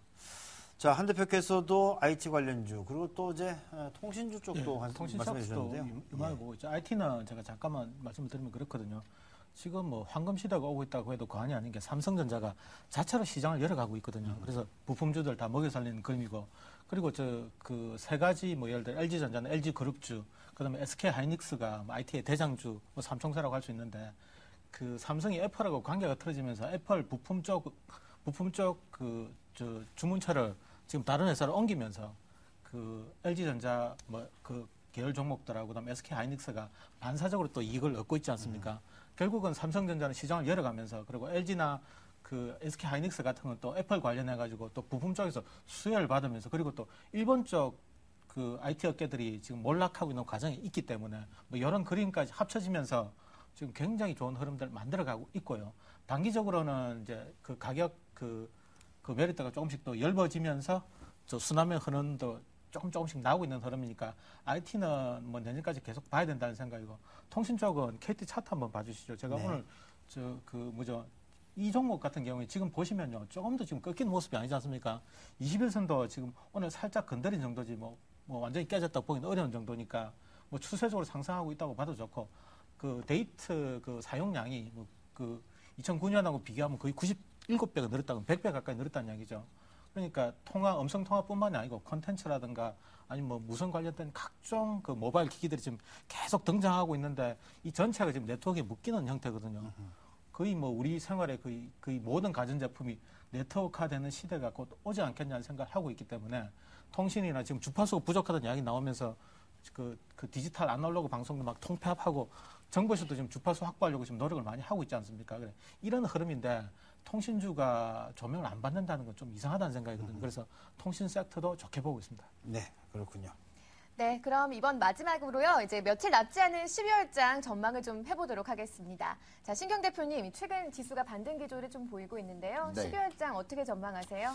자, 한 대표께서도 IT 관련주 그리고 또 이제 통신주 쪽도 말씀해 주셨는데요. 이만해 보고 있죠. IT는 제가 잠깐만 말씀을 드리면 그렇거든요. 지금 뭐 황금 시대가 오고 있다고 해도 과언이 아닌 게 삼성전자가 자체로 시장을 열어가고 있거든요. 그래서 부품주들 다 먹여 살리는 그림이고, 그리고 저 그 세 가지 뭐 예를 들어 LG전자는 LG그룹주, 그다음에 SK 하이닉스가 뭐 IT의 대장주, 뭐 삼총사라고 할 수 있는데 그 삼성이 애플하고 관계가 틀어지면서 애플 부품 쪽 그 저 주문처를 지금 다른 회사로 옮기면서 그 LG전자 뭐 그 계열 종목들하고 그다음에 SK 하이닉스가 반사적으로 또 이익을 얻고 있지 않습니까? 결국은 삼성전자는 시장을 열어가면서 그리고 LG나 그 SK 하이닉스 같은 건 또 애플 관련해 가지고 또 부품 쪽에서 수혜를 받으면서 그리고 또 일본 쪽 그 IT 업계들이 지금 몰락하고 있는 과정이 있기 때문에 뭐 이런 그림까지 합쳐지면서 지금 굉장히 좋은 흐름들 만들어가고 있고요. 단기적으로는 이제 그 가격 그 메리트가 조금씩 또 엷어지면서 저 순환의 흐름도 조금씩 나오고 있는 흐름이니까 IT는 뭐 내년까지 계속 봐야 된다는 생각이고 통신 쪽은 KT 차트 한번 봐주시죠. 제가 네. 오늘 이 종목 같은 경우에 지금 보시면요. 조금 더 지금 꺾이는 모습이 아니지 않습니까? 21선도 지금 오늘 살짝 건드린 정도지 뭐 완전히 깨졌다고 보기는 어려운 정도니까 뭐 추세적으로 상승하고 있다고 봐도 좋고 그 데이트 그 사용량이 뭐 그 2009년하고 비교하면 거의 97배가 늘었다고 100배 가까이 늘었다는 이야기죠. 그러니까 음성 통화뿐만이 아니고 콘텐츠라든가 아니면 뭐 무선 관련된 각종 그 모바일 기기들이 지금 계속 등장하고 있는데 이 전체가 지금 네트워크에 묶이는 형태거든요. 거의 뭐 우리 생활에 거의 모든 가전제품이 네트워크화되는 시대가 곧 오지 않겠냐는 생각을 하고 있기 때문에 통신이나 지금 주파수가 부족하다는 이야기 나오면서 그 디지털 아날로그 방송도 막 통폐합하고 정부에서도 지금 주파수 확보하려고 지금 노력을 많이 하고 있지 않습니까? 그래. 이런 흐름인데 통신주가 조명을 안 받는다는 건 좀 이상하다는 생각이거든요. 그래서 통신 섹터도 좋게 보고 있습니다. 네, 그렇군요. 네, 그럼 이번 마지막으로요. 이제 며칠 남지 않은 12월장 전망을 좀 해보도록 하겠습니다. 자, 신경 대표님, 최근 지수가 반등 기조를 좀 보이고 있는데요. 네. 12월장 어떻게 전망하세요?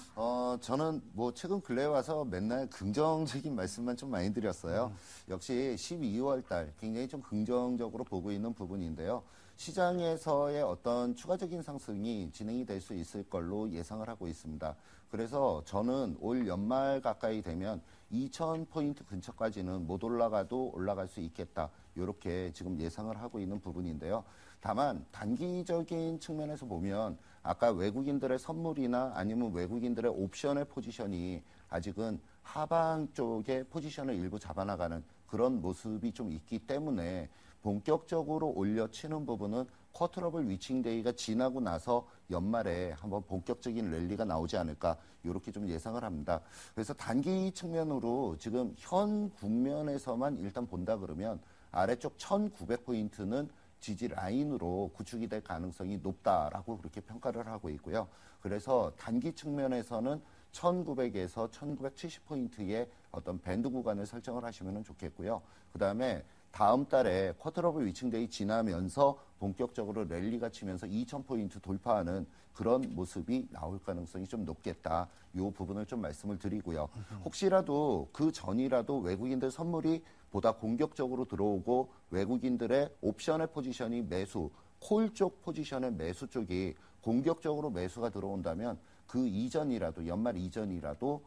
저는 뭐 최근 근래에 와서 맨날 긍정적인 말씀만 좀 많이 드렸어요. 역시 12월 달 굉장히 좀 긍정적으로 보고 있는 부분인데요. 시장에서의 어떤 추가적인 상승이 진행이 될 수 있을 걸로 예상을 하고 있습니다. 그래서 저는 올 연말 가까이 되면 2,000포인트 근처까지는 못 올라가도 올라갈 수 있겠다. 이렇게 지금 예상을 하고 있는 부분인데요. 다만 단기적인 측면에서 보면 아까 외국인들의 선물이나 아니면 외국인들의 옵션의 포지션이 아직은 하방 쪽에 포지션을 일부 잡아나가는 그런 모습이 좀 있기 때문에 본격적으로 올려치는 부분은 쿼터러블 위칭데이가 지나고 나서 연말에 한번 본격적인 랠리가 나오지 않을까 이렇게 좀 예상을 합니다. 그래서 단기 측면으로 지금 현 국면에서만 일단 본다 그러면 아래쪽 1900포인트는 지지 라인으로 구축이 될 가능성이 높다라고 그렇게 평가를 하고 있고요. 그래서 단기 측면에서는 1900에서 1970포인트의 어떤 밴드 구간을 설정을 하시면 좋겠고요. 그 다음에 다음 달에 쿼터러블 위칭데이 지나면서 본격적으로 랠리가 치면서 2000포인트 돌파하는 그런 모습이 나올 가능성이 좀 높겠다. 이 부분을 좀 말씀을 드리고요. 혹시라도 그 전이라도 외국인들 선물이 보다 공격적으로 들어오고 외국인들의 옵션의 포지션이 매수, 콜 쪽 포지션의 매수 쪽이 공격적으로 매수가 들어온다면 그 이전이라도 연말 이전이라도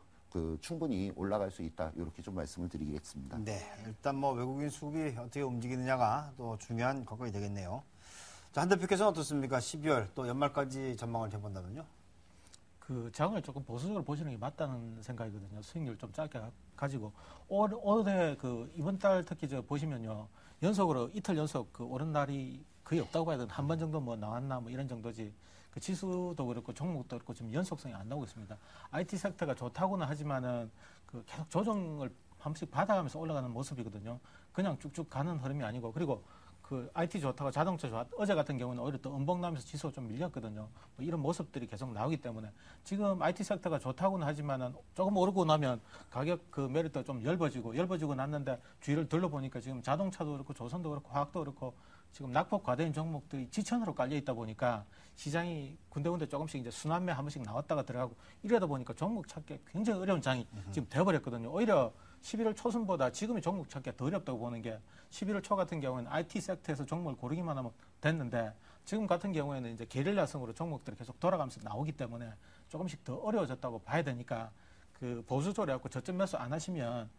충분히 올라갈 수 있다. 이렇게 좀 말씀을 드리겠습니다. 네, 일단 뭐 외국인 수급이 어떻게 움직이느냐가 또 중요한 관건이 되겠네요. 자, 한 대표께서는 어떻습니까? 12월 또 연말까지 전망을 해본다면요? 그 장을 조금 보수적으로 보시는 게 맞다는 생각이거든요. 수익률 좀 짧게 가지고 올해 이번 달 특히 보시면요 연속으로 이틀 연속 오른 날이 거의 없다고 봐야 되는 한 번 정도 뭐 나왔나 뭐 이런 정도지. 그 지수도 그렇고 종목도 그렇고 지금 연속성이 안 나오고 있습니다. IT 섹터가 좋다고는 하지만은 계속 조정을 한 번씩 받아가면서 올라가는 모습이거든요. 그냥 쭉쭉 가는 흐름이 아니고 그리고 IT 좋다고 자동차 어제 같은 경우는 오히려 또 음봉 나면서 지수가 좀 밀렸거든요. 뭐 이런 모습들이 계속 나오기 때문에 지금 IT 섹터가 좋다고는 하지만은 조금 오르고 나면 가격 메리트가 좀 엷어지고 났는데 주위를 둘러보니까 지금 자동차도 그렇고 조선도 그렇고 화학도 그렇고 지금 낙폭 과대인 종목들이 지천으로 깔려 있다 보니까 시장이 군데군데 조금씩 이제 순환매 한 번씩 나왔다가 들어가고 이러다 보니까 종목 찾기 굉장히 어려운 장이 지금 되어버렸거든요. 오히려 11월 초순보다 지금의 종목 찾기가 더 어렵다고 보는 게 11월 초 같은 경우에는 IT 섹터에서 종목을 고르기만 하면 됐는데 지금 같은 경우에는 이제 게릴라성으로 종목들이 계속 돌아가면서 나오기 때문에 조금씩 더 어려워졌다고 봐야 되니까 보수적으로 해갖고 저점 매수 안 하시면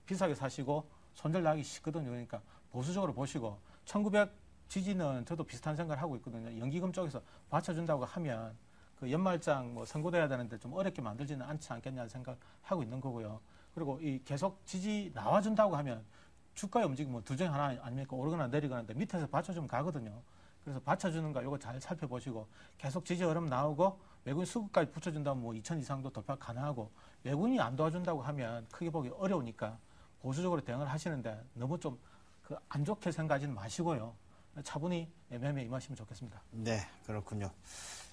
비싸게 사시고 손절 나기 쉽거든요. 그러니까 보수적으로 보시고 1900 지지는 저도 비슷한 생각을 하고 있거든요. 연기금 쪽에서 받쳐준다고 하면 연말장 선고돼야 되는데 좀 어렵게 만들지는 않지 않겠냐는 생각을 하고 있는 거고요. 그리고 계속 지지 나와준다고 하면 주가의 움직임 둘 중에 하나 아닙니까? 오르거나 내리거나 하는데 밑에서 받쳐주면 가거든요. 그래서 받쳐주는가 이거 잘 살펴보시고 계속 지지 흐름 나오고 외국인 수급까지 붙여준다면 2000 이상도 돌파 가능하고 외국인이 안 도와준다고 하면 크게 보기 어려우니까 보수적으로 대응을 하시는데 너무 좀 안 좋게 생각하지는 마시고요. 차분히 매매에 임하시면 좋겠습니다. 네, 그렇군요.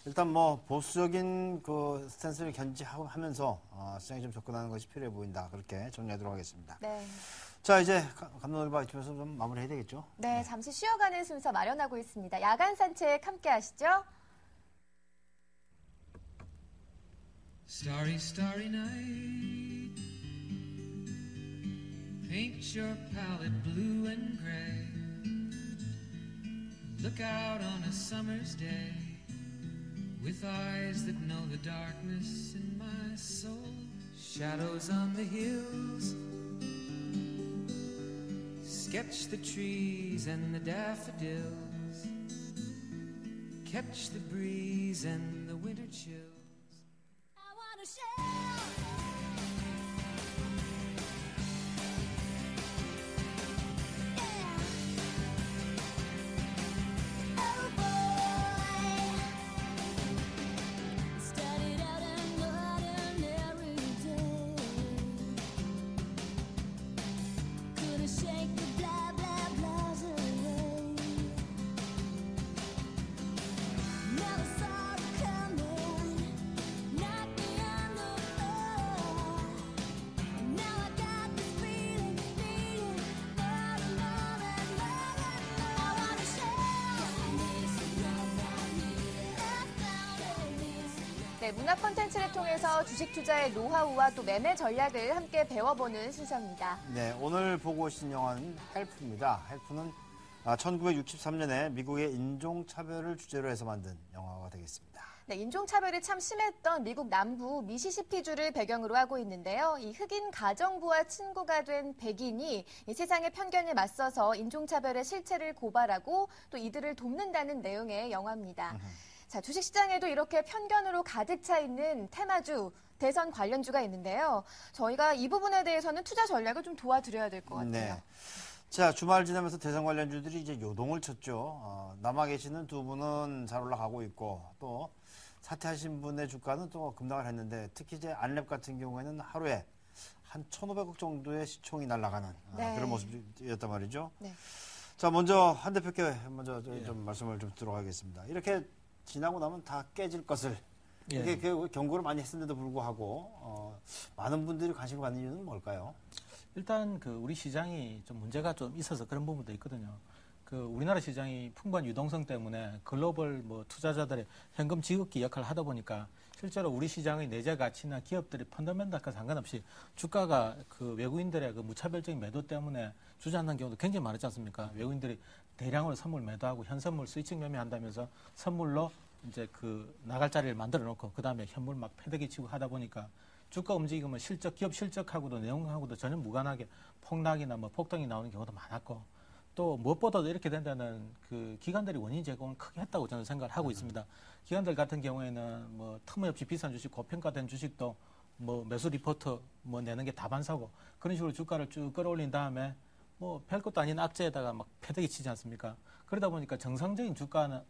일단 보수적인 스탠스를 견지하면서 시장에 좀 접근하는 것이 필요해 보인다. 그렇게 정리하도록 하겠습니다. 네. 자, 이제 감독님과 이쯤에서 좀 마무리해야 되겠죠? 네, 잠시 쉬어가는 순서 마련하고 있습니다. 야간 산책 함께 하시죠. Starry, starry night. Paint your palette blue and gray. Look out on a summer's day with eyes that know the darkness in my soul. Shadows on the hills sketch the trees and the daffodils. Catch the breeze and the winter chills. I wanna share. 네, 문화 콘텐츠를 통해서 주식 투자의 노하우와 또 매매 전략을 함께 배워보는 순서입니다. 네, 오늘 보고 오신 영화는 헬프입니다. 헬프는 1963년에 미국의 인종차별을 주제로 해서 만든 영화가 되겠습니다. 네, 인종차별이 참 심했던 미국 남부 미시시피주를 배경으로 하고 있는데요. 이 흑인 가정부와 친구가 된 백인이 이 세상의 편견에 맞서서 인종차별의 실체를 고발하고 또 이들을 돕는다는 내용의 영화입니다. 자, 주식시장에도 이렇게 편견으로 가득 차 있는 테마주, 대선 관련주가 있는데요. 저희가 이 부분에 대해서는 투자 전략을 좀 도와드려야 될 것 같아요. 네. 자, 주말 지나면서 대선 관련주들이 이제 요동을 쳤죠. 남아 계시는 두 분은 잘 올라가고 있고, 또 사퇴하신 분의 주가는 또 급락을 했는데, 특히 이제 안랩 같은 경우에는 하루에 한 1,500억 정도의 시총이 날아가는 네. 그런 모습이었단 말이죠. 네. 자, 먼저 한 대표께 먼저 좀 말씀을 좀 들어가겠습니다. 이렇게 지나고 나면 다 깨질 것을 예. 이게 그 경고를 많이 했음에도 불구하고 많은 분들이 관심을 갖는 이유는 뭘까요? 일단 그 우리 시장이 좀 문제가 좀 있어서 그런 부분도 있거든요. 그 우리나라 시장이 풍부한 유동성 때문에 글로벌 뭐 투자자들의 현금 지급기 역할을 하다 보니까 실제로 우리 시장의 내재 가치나 기업들의 펀더멘탈과 상관없이 주가가 그 외국인들의 그 무차별적인 매도 때문에 주저앉는 경우도 굉장히 많았지 않습니까? 외국인들이 대량으로 선물 매도하고 현선물 스위칭 매매한다면서 선물로 이제 그 나갈 자리를 만들어 놓고 그 다음에 현물 막 패대기 치고 하다 보니까 주가 움직임은 실적, 기업 실적하고도 내용하고도 전혀 무관하게 폭락이나 뭐 폭등이 나오는 경우도 많았고 또 무엇보다도 이렇게 된다는 그 기관들이 원인 제공을 크게 했다고 저는 생각을 하고 있습니다. 기관들 같은 경우에는 뭐 터무니없이 비싼 주식, 고평가된 주식도 뭐 매수 리포트 뭐 내는 게 다반사고 그런 식으로 주가를 쭉 끌어올린 다음에 뭐 별것도 아닌 악재에다가 막 패대기 치지 않습니까? 그러다 보니까 정상적인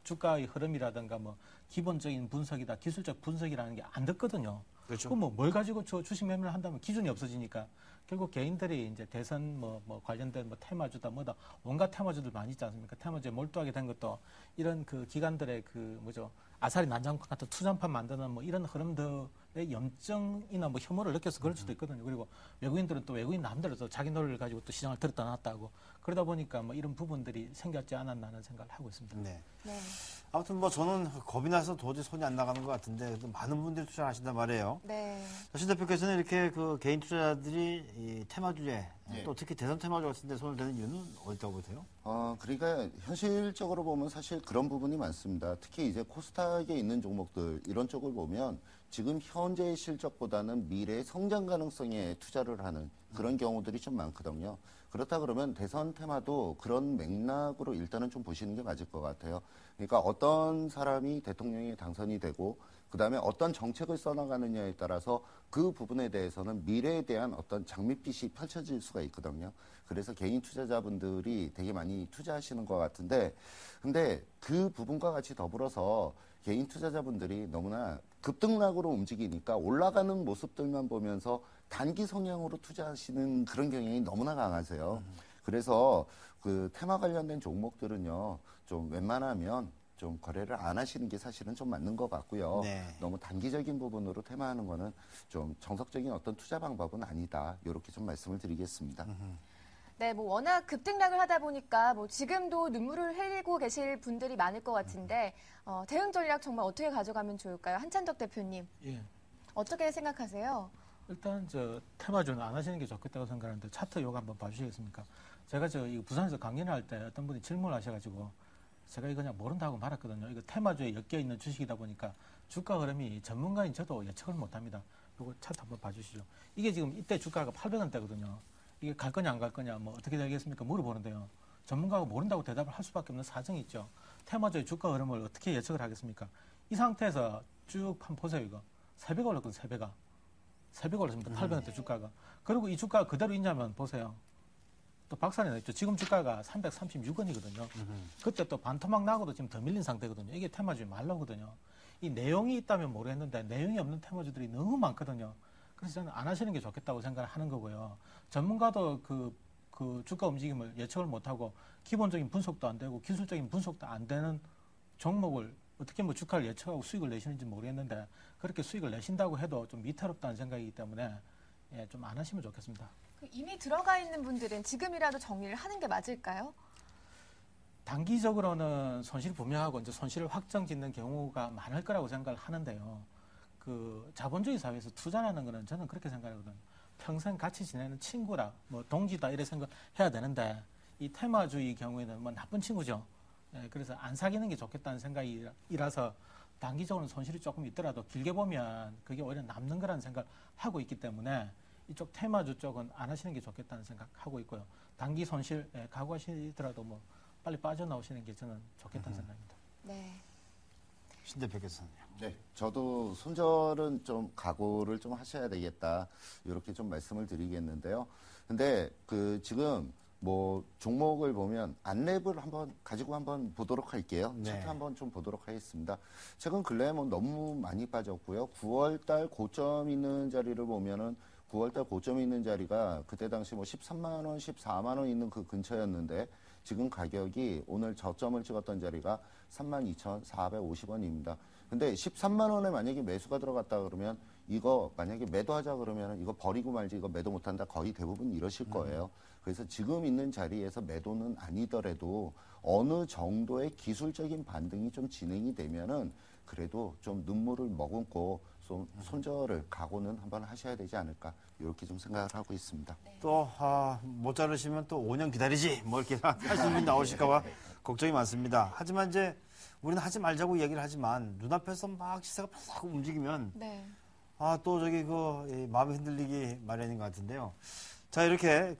주가의 흐름이라든가 뭐 기본적인 분석이다, 기술적 분석이라는 게 안 듣거든요. 그렇죠. 그럼 뭐 뭘 가지고 주식 매매를 한다면 기준이 없어지니까 결국 개인들이 이제 대선 뭐 관련된 뭐 테마주다 뭐다 온갖 테마주들 많이 있지 않습니까? 테마주에 몰두하게 된 것도 이런 그 기관들의 그 뭐죠 아사리 난장판 같은 투자판 만드는 뭐 이런 흐름들의 염증이나 뭐 혐오를 느껴서 그럴 수도 있거든요. 그리고 외국인들은 또 외국인 남들은 또 자기 노래를 가지고 또 시장을 들었다 놨다 하고 그러다 보니까 뭐 이런 부분들이 생겼지 않았나 하는 생각을 하고 있습니다. 네. 네. 아무튼 뭐 저는 겁이 나서 도저히 손이 안 나가는 것 같은데 많은 분들이 투자를 하신단 말이에요. 네. 신 대표께서는 이렇게 그 개인 투자자들이 이 테마주에 네. 또 특히 대선 테마주 같은 데 손을 대는 이유는 어디다고 보세요? 그러니까 현실적으로 보면 사실 그런 부분이 많습니다. 특히 이제 코스닥에 있는 종목들 이런 쪽을 보면 지금 현재의 실적보다는 미래의 성장 가능성에 투자를 하는 그런 경우들이 좀 많거든요. 그렇다 그러면 대선 테마도 그런 맥락으로 일단은 좀 보시는 게 맞을 것 같아요. 그러니까 어떤 사람이 대통령에 당선이 되고 그다음에 어떤 정책을 써나가느냐에 따라서 그 부분에 대해서는 미래에 대한 어떤 장밋빛이 펼쳐질 수가 있거든요. 그래서 개인 투자자분들이 되게 많이 투자하시는 것 같은데 근데 그 부분과 같이 더불어서 개인 투자자분들이 너무나 급등락으로 움직이니까 올라가는 모습들만 보면서 단기 성향으로 투자하시는 그런 경향이 너무나 강하세요. 그래서 그 테마 관련된 종목들은요, 좀 웬만하면 좀 거래를 안 하시는 게 사실은 좀 맞는 것 같고요. 네. 너무 단기적인 부분으로 테마하는 거는 좀 정석적인 어떤 투자 방법은 아니다. 이렇게 좀 말씀을 드리겠습니다. 네, 뭐 워낙 급등락을 하다 보니까 뭐 지금도 눈물을 흘리고 계실 분들이 많을 것 같은데 대응 전략 정말 어떻게 가져가면 좋을까요? 한찬덕 대표님 예. 어떻게 생각하세요? 일단 저 테마주는 안 하시는 게 좋겠다고 생각하는데 차트 요거 한번 봐주시겠습니까? 제가 이 부산에서 강연을 할 때 어떤 분이 질문을 하셔가지고 제가 이거 그냥 모른다고 말았거든요. 이거 테마주에 엮여 있는 주식이다 보니까 주가 흐름이 전문가인 저도 예측을 못합니다. 요거 차트 한번 봐주시죠. 이게 지금 이때 주가가 800원대거든요. 이게 갈 거냐 안 갈 거냐 뭐 어떻게 되겠습니까? 물어보는데요. 전문가가 모른다고 대답을 할 수밖에 없는 사정이 있죠. 테마주의 주가 흐름을 어떻게 예측을 하겠습니까? 이 상태에서 쭉 한번 보세요. 이거 3배가 올랐거든요. 3배가. 3배가 올랐습니다. 800원대 주가가. 그리고 이 주가가 그대로 있냐면 보세요. 또 박살이 났죠. 지금 주가가 336원이거든요. 그때 또 반토막 나고도 지금 더 밀린 상태거든요. 이게 테마주의 말로거든요. 이 내용이 있다면 모르겠는데 내용이 없는 테마주들이 너무 많거든요. 그래서 저는 안 하시는 게 좋겠다고 생각을 하는 거고요. 전문가도 그 주가 움직임을 예측을 못하고 기본적인 분석도 안 되고 기술적인 분석도 안 되는 종목을 어떻게 뭐 주가를 예측하고 수익을 내시는지 모르겠는데 그렇게 수익을 내신다고 해도 좀 위태롭다는 생각이기 때문에 좀 안 하시면 좋겠습니다. 이미 들어가 있는 분들은 지금이라도 정리를 하는 게 맞을까요? 단기적으로는 손실이 분명하고 이제 손실을 확정짓는 경우가 많을 거라고 생각을 하는데요. 그 자본주의 사회에서 투자라는 거는 저는 그렇게 생각하거든요. 평생 같이 지내는 친구라, 뭐 동지다 이래 생각해야 되는데 이 테마주의 경우에는 뭐 나쁜 친구죠. 그래서 안 사귀는 게 좋겠다는 생각이라서 단기적으로는 손실이 조금 있더라도 길게 보면 그게 오히려 남는 거라는 생각을 하고 있기 때문에 이쪽 테마주 쪽은 안 하시는 게 좋겠다는 생각하고 있고요. 단기 손실 각오하시더라도 뭐 빨리 빠져나오시는 게 저는 좋겠다는 생각입니다. 네. 신 대표께서는요. 네, 저도 손절은 좀 각오를 좀 하셔야 되겠다 이렇게 좀 말씀을 드리겠는데요. 근데 그 지금 뭐 종목을 보면 안랩을 한번 가지고 한번 보도록 할게요. 네. 차트 한번 좀 보도록 하겠습니다. 최근 근래에 뭐 너무 많이 빠졌고요. 9월달 고점 있는 자리를 보면은 9월달 고점 있는 자리가 그때 당시 뭐 13만 원, 14만 원 있는 그 근처였는데 지금 가격이 오늘 저점을 찍었던 자리가 32,450원입니다. 근데 13만 원에 만약에 매수가 들어갔다 그러면 이거 만약에 매도하자 그러면 이거 버리고 말지 이거 매도 못한다 거의 대부분 이러실 거예요. 그래서 지금 있는 자리에서 매도는 아니더라도 어느 정도의 기술적인 반등이 좀 진행이 되면은 그래도 좀 눈물을 머금고 좀 손절을 각오는 한번 하셔야 되지 않을까 이렇게 좀 생각을 하고 있습니다. 또 못 자르시면 또 5년 기다리지 뭐 이렇게 하시는 분 나오실까봐 걱정이 많습니다. 하지만 이제 우리는 하지 말자고 얘기를 하지만 눈앞에서 막 시세가 팍 움직이면 네. 또 저기 마음이 흔들리기 마련인 것 같은데요. 자, 이렇게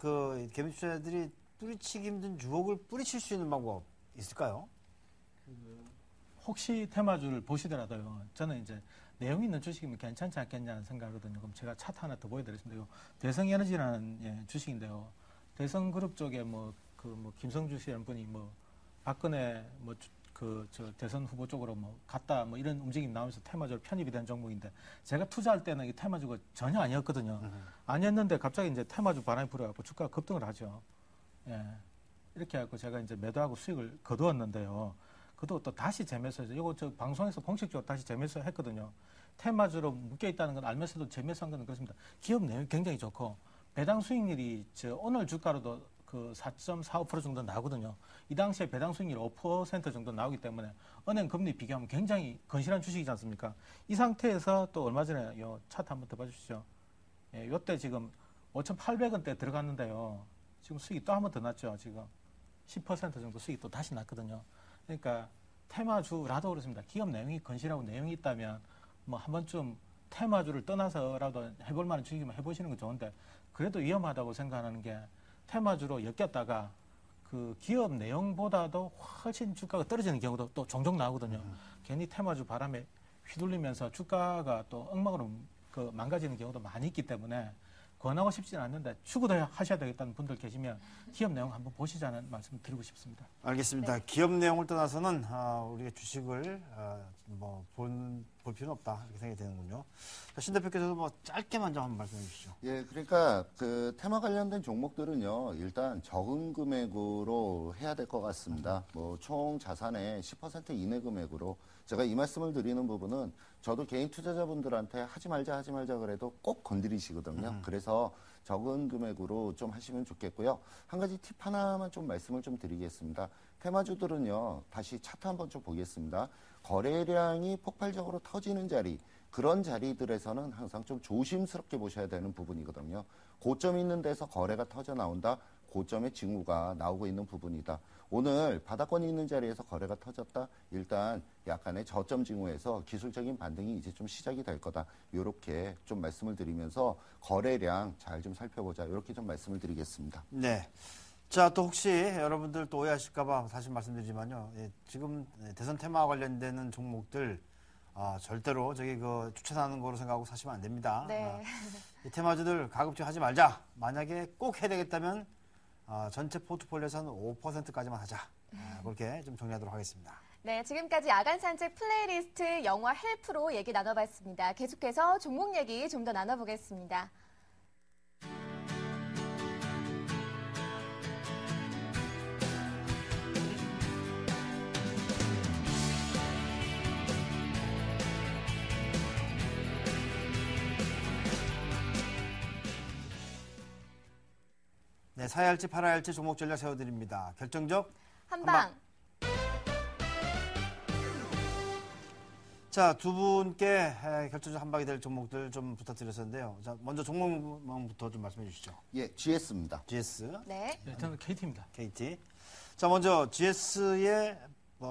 개미 투자자들이 뿌리치기 힘든 유혹을 뿌리칠 수 있는 방법 있을까요? 혹시 테마주를 보시더라도요. 저는 이제 내용 있는 주식이면 괜찮지 않겠냐는 생각하거든요. 그럼 제가 차트 하나 더 보여드리겠습니다. 대성에너지라는 주식인데요. 대성그룹 쪽에 김성주 씨라는 분이 박근혜 대선 후보 쪽으로 갔다 이런 움직임이 나오면서 테마주로 편입이 된 종목인데 제가 투자할 때는 이 테마주가 전혀 아니었거든요. 아니었는데 갑자기 이제 테마주 바람이 불어갖고 주가가 급등을 하죠. 예. 이렇게 해갖고 제가 이제 매도하고 수익을 거두었는데요. 그도 또 다시 재매수해서 이거 저 방송에서 공식적으로 다시 재매수 했거든요. 테마주로 묶여 있다는 건 알면서도 재매수한 건 그렇습니다. 기업 내용이 굉장히 좋고 배당 수익률이 오늘 주가로도 4.45% 정도 나오거든요. 이 당시에 배당 수익률 5% 정도 나오기 때문에 은행 금리 비교하면 굉장히 건실한 주식이지 않습니까? 이 상태에서 또 얼마 전에 요 차트 한번 더 봐주시죠. 예, 요때 지금 5,800원대 들어갔는데요. 지금 수익이 또 한 번 더 났죠. 지금 10% 정도 수익이 또 다시 났거든요. 그러니까 테마주라도 그렇습니다. 기업 내용이 건실하고 내용이 있다면 한 번쯤 테마주를 떠나서라도 해볼 만한 주식이면 해보시는 건 좋은데 그래도 위험하다고 생각하는 게 테마주로 엮였다가 그 기업 내용보다도 훨씬 주가가 떨어지는 경우도 또 종종 나오거든요. 괜히 테마주 바람에 휘둘리면서 주가가 또 엉망으로 망가지는 경우도 많이 있기 때문에 권하고 싶지는 않는데 추구도 하셔야 되겠다는 분들 계시면 기업 내용 한번 보시자는 말씀을 드리고 싶습니다. 알겠습니다. 네. 기업 내용을 떠나서는 우리가 주식을 볼 필요는 없다 이렇게 생각이 되는군요. 신 대표께서도 짧게만 좀 한번 말씀해 주시죠. 예, 그러니까 그 테마 관련된 종목들은요, 일단 적은 금액으로 해야 될 것 같습니다. 총 자산의 10% 이내 금액으로 제가 이 말씀을 드리는 부분은 저도 개인 투자자분들한테 하지 말자 그래도 꼭 건드리시거든요. 그래서 적은 금액으로 좀 하시면 좋겠고요. 한 가지 팁 하나만 좀 말씀을 좀 드리겠습니다. 테마주들은요, 다시 차트 한번 좀 보겠습니다. 거래량이 폭발적으로 터지는 자리, 그런 자리들에서는 항상 좀 조심스럽게 보셔야 되는 부분이거든요. 고점 있는 데서 거래가 터져 나온다. 고점의 징후가 나오고 있는 부분이다. 오늘 바닥권이 있는 자리에서 거래가 터졌다. 일단 약간의 저점 징후에서 기술적인 반등이 이제 좀 시작이 될 거다. 이렇게 좀 말씀을 드리면서 거래량 잘 좀 살펴보자. 이렇게 좀 말씀을 드리겠습니다. 네. 자, 또 혹시 여러분들 또 오해하실까봐 다시 말씀드리지만요. 지금 대선 테마와 관련되는 종목들 절대로 추천하는 거로 생각하고 사시면 안 됩니다. 네. 이 테마주들 가급적 하지 말자. 만약에 꼭 해야 되겠다면 전체 포트폴리오에서 한 5%까지만 하자. 그렇게 좀 정리하도록 하겠습니다. 네, 지금까지 야간 산책 플레이리스트 영화 헬프로 얘기 나눠봤습니다. 계속해서 종목 얘기 좀 더 나눠보겠습니다. 네, 사야 할지 팔아야 할지 종목 전략 세워드립니다. 결정적 한방. 자, 두 분께 결정적 한방이 될 종목들 좀 부탁드렸었는데요. 자, 먼저 종목부터 좀 말씀해 주시죠. 예, GS입니다. GS, 네. 네, 저는 KT입니다. KT. 자, 먼저 GS의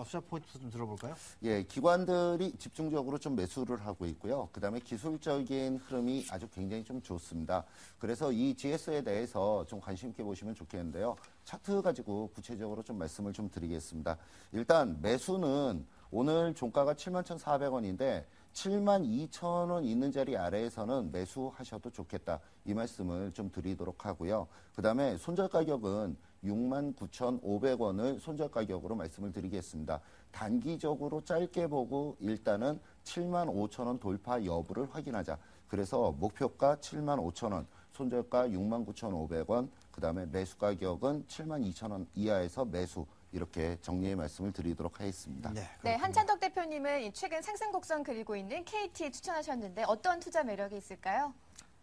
투자 포인트 좀 들어볼까요? 예, 기관들이 집중적으로 좀 매수를 하고 있고요. 그 다음에 기술적인 흐름이 아주 굉장히 좀 좋습니다. 그래서 이 GS에 대해서 좀 관심 있게 보시면 좋겠는데요. 차트 가지고 구체적으로 좀 말씀을 좀 드리겠습니다. 일단 매수는 오늘 종가가 71,400원인데 72,000원 있는 자리 아래에서는 매수하셔도 좋겠다. 이 말씀을 좀 드리도록 하고요. 그다음에 손절 가격은 69,500원을 손절 가격으로 말씀을 드리겠습니다. 단기적으로 짧게 보고 일단은 75,000원 돌파 여부를 확인하자. 그래서 목표가 75,000원, 손절가 69,500원, 그다음에 매수 가격은 72,000원 이하에서 매수. 이렇게 정리의 말씀을 드리도록 하겠습니다. 네, 한찬덕 대표님은 최근 상승 곡선 그리고 있는 KT 추천하셨는데 어떤 투자 매력이 있을까요?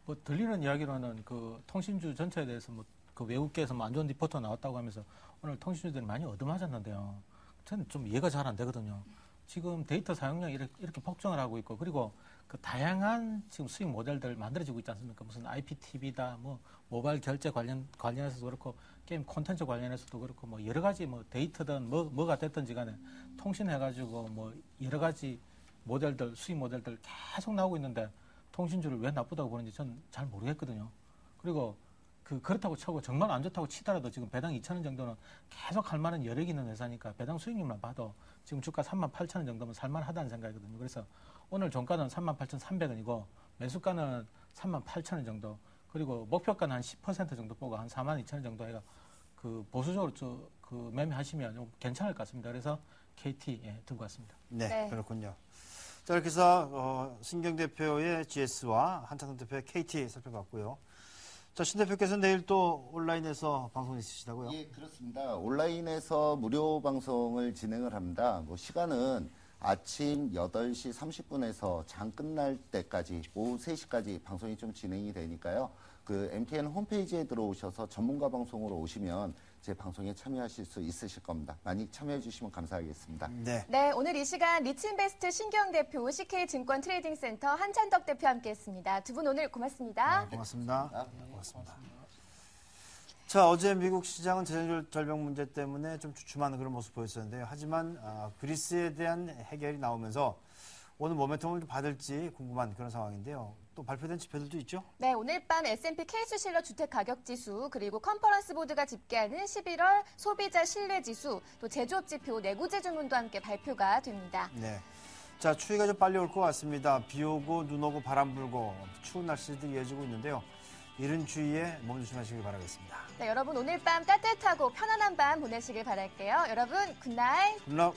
뭐 들리는 이야기로는 그 통신주 전체에 대해서 뭐 그 외국계에서 뭐 안 좋은 리포터 나왔다고 하면서 오늘 통신주들이 많이 얻어맞았는데요. 저는 좀 이해가 잘 안 되거든요. 지금 데이터 사용량이 이렇게 폭증을 하고 있고 그리고 그 다양한 지금 수익 모델들 만들어지고 있지 않습니까? 무슨 IPTV다, 뭐 모바일 결제 관련해서도 그렇고 게임 콘텐츠 관련해서도 그렇고 뭐 여러 가지 뭐 데이터든 뭐가 됐든지 간에 통신해가지고 뭐 여러 가지 모델들 수익 모델들 계속 나오고 있는데 통신주를 왜 나쁘다고 보는지 저는 잘 모르겠거든요. 그리고 그렇다고 쳐고 정말 안 좋다고 치더라도 지금 배당 2,000원 정도는 계속 할 만한 여력이 있는 회사니까 배당 수익률만 봐도 지금 주가 38,000원 정도면 살만하다는 생각이거든요. 그래서 오늘 종가는 38,300원이고 매수가는 38,000원 정도 그리고 목표가는 한 10% 정도 보고 한 42,000원 정도 해가 그 보수적으로 그 매매하시면 좀 괜찮을 것 같습니다. 그래서 KT 들고 왔습니다. 네, 그렇군요. 자, 이렇게 해서 신경 대표의 GS와 한찬덕 대표의 KT 살펴봤고요. 자, 신 대표께서는 내일 또 온라인에서 방송 있으시다고요? 예, 그렇습니다. 온라인에서 무료 방송을 진행을 합니다. 뭐 시간은 아침 8시 30분에서 장 끝날 때까지 오후 3시까지 방송이 좀 진행이 되니까요. 그 MTN 홈페이지에 들어오셔서 전문가 방송으로 오시면 제 방송에 참여하실 수 있으실 겁니다. 많이 참여해 주시면 감사하겠습니다. 네, 오늘 이 시간 리츠인베스트 신경 대표, CK증권 트레이딩센터 한찬덕 대표 함께했습니다. 두 분 오늘 고맙습니다. 네, 고맙습니다. 고맙습니다. 자, 어제 미국 시장은 재정 절벽 문제 때문에 좀 주춤하는 그런 모습 보였었는데요. 하지만 그리스에 대한 해결이 나오면서 오늘 모멘텀을 좀 받을지 궁금한 그런 상황인데요. 또 발표된 지표들도 있죠? 네, 오늘 밤 S&P 케이스실러 주택가격지수 그리고 컨퍼런스 보드가 집계하는 11월 소비자 신뢰지수 또 제조업 지표 내구재 주문도 함께 발표가 됩니다. 네. 자, 추위가 좀 빨리 올 것 같습니다. 비 오고 눈 오고 바람 불고 추운 날씨들이 이어지고 있는데요. 이른 추위에 몸 조심하시길 바라겠습니다. 네, 여러분 오늘 밤 따뜻하고 편안한 밤 보내시길 바랄게요. 여러분 굿나잇. 굿나잇.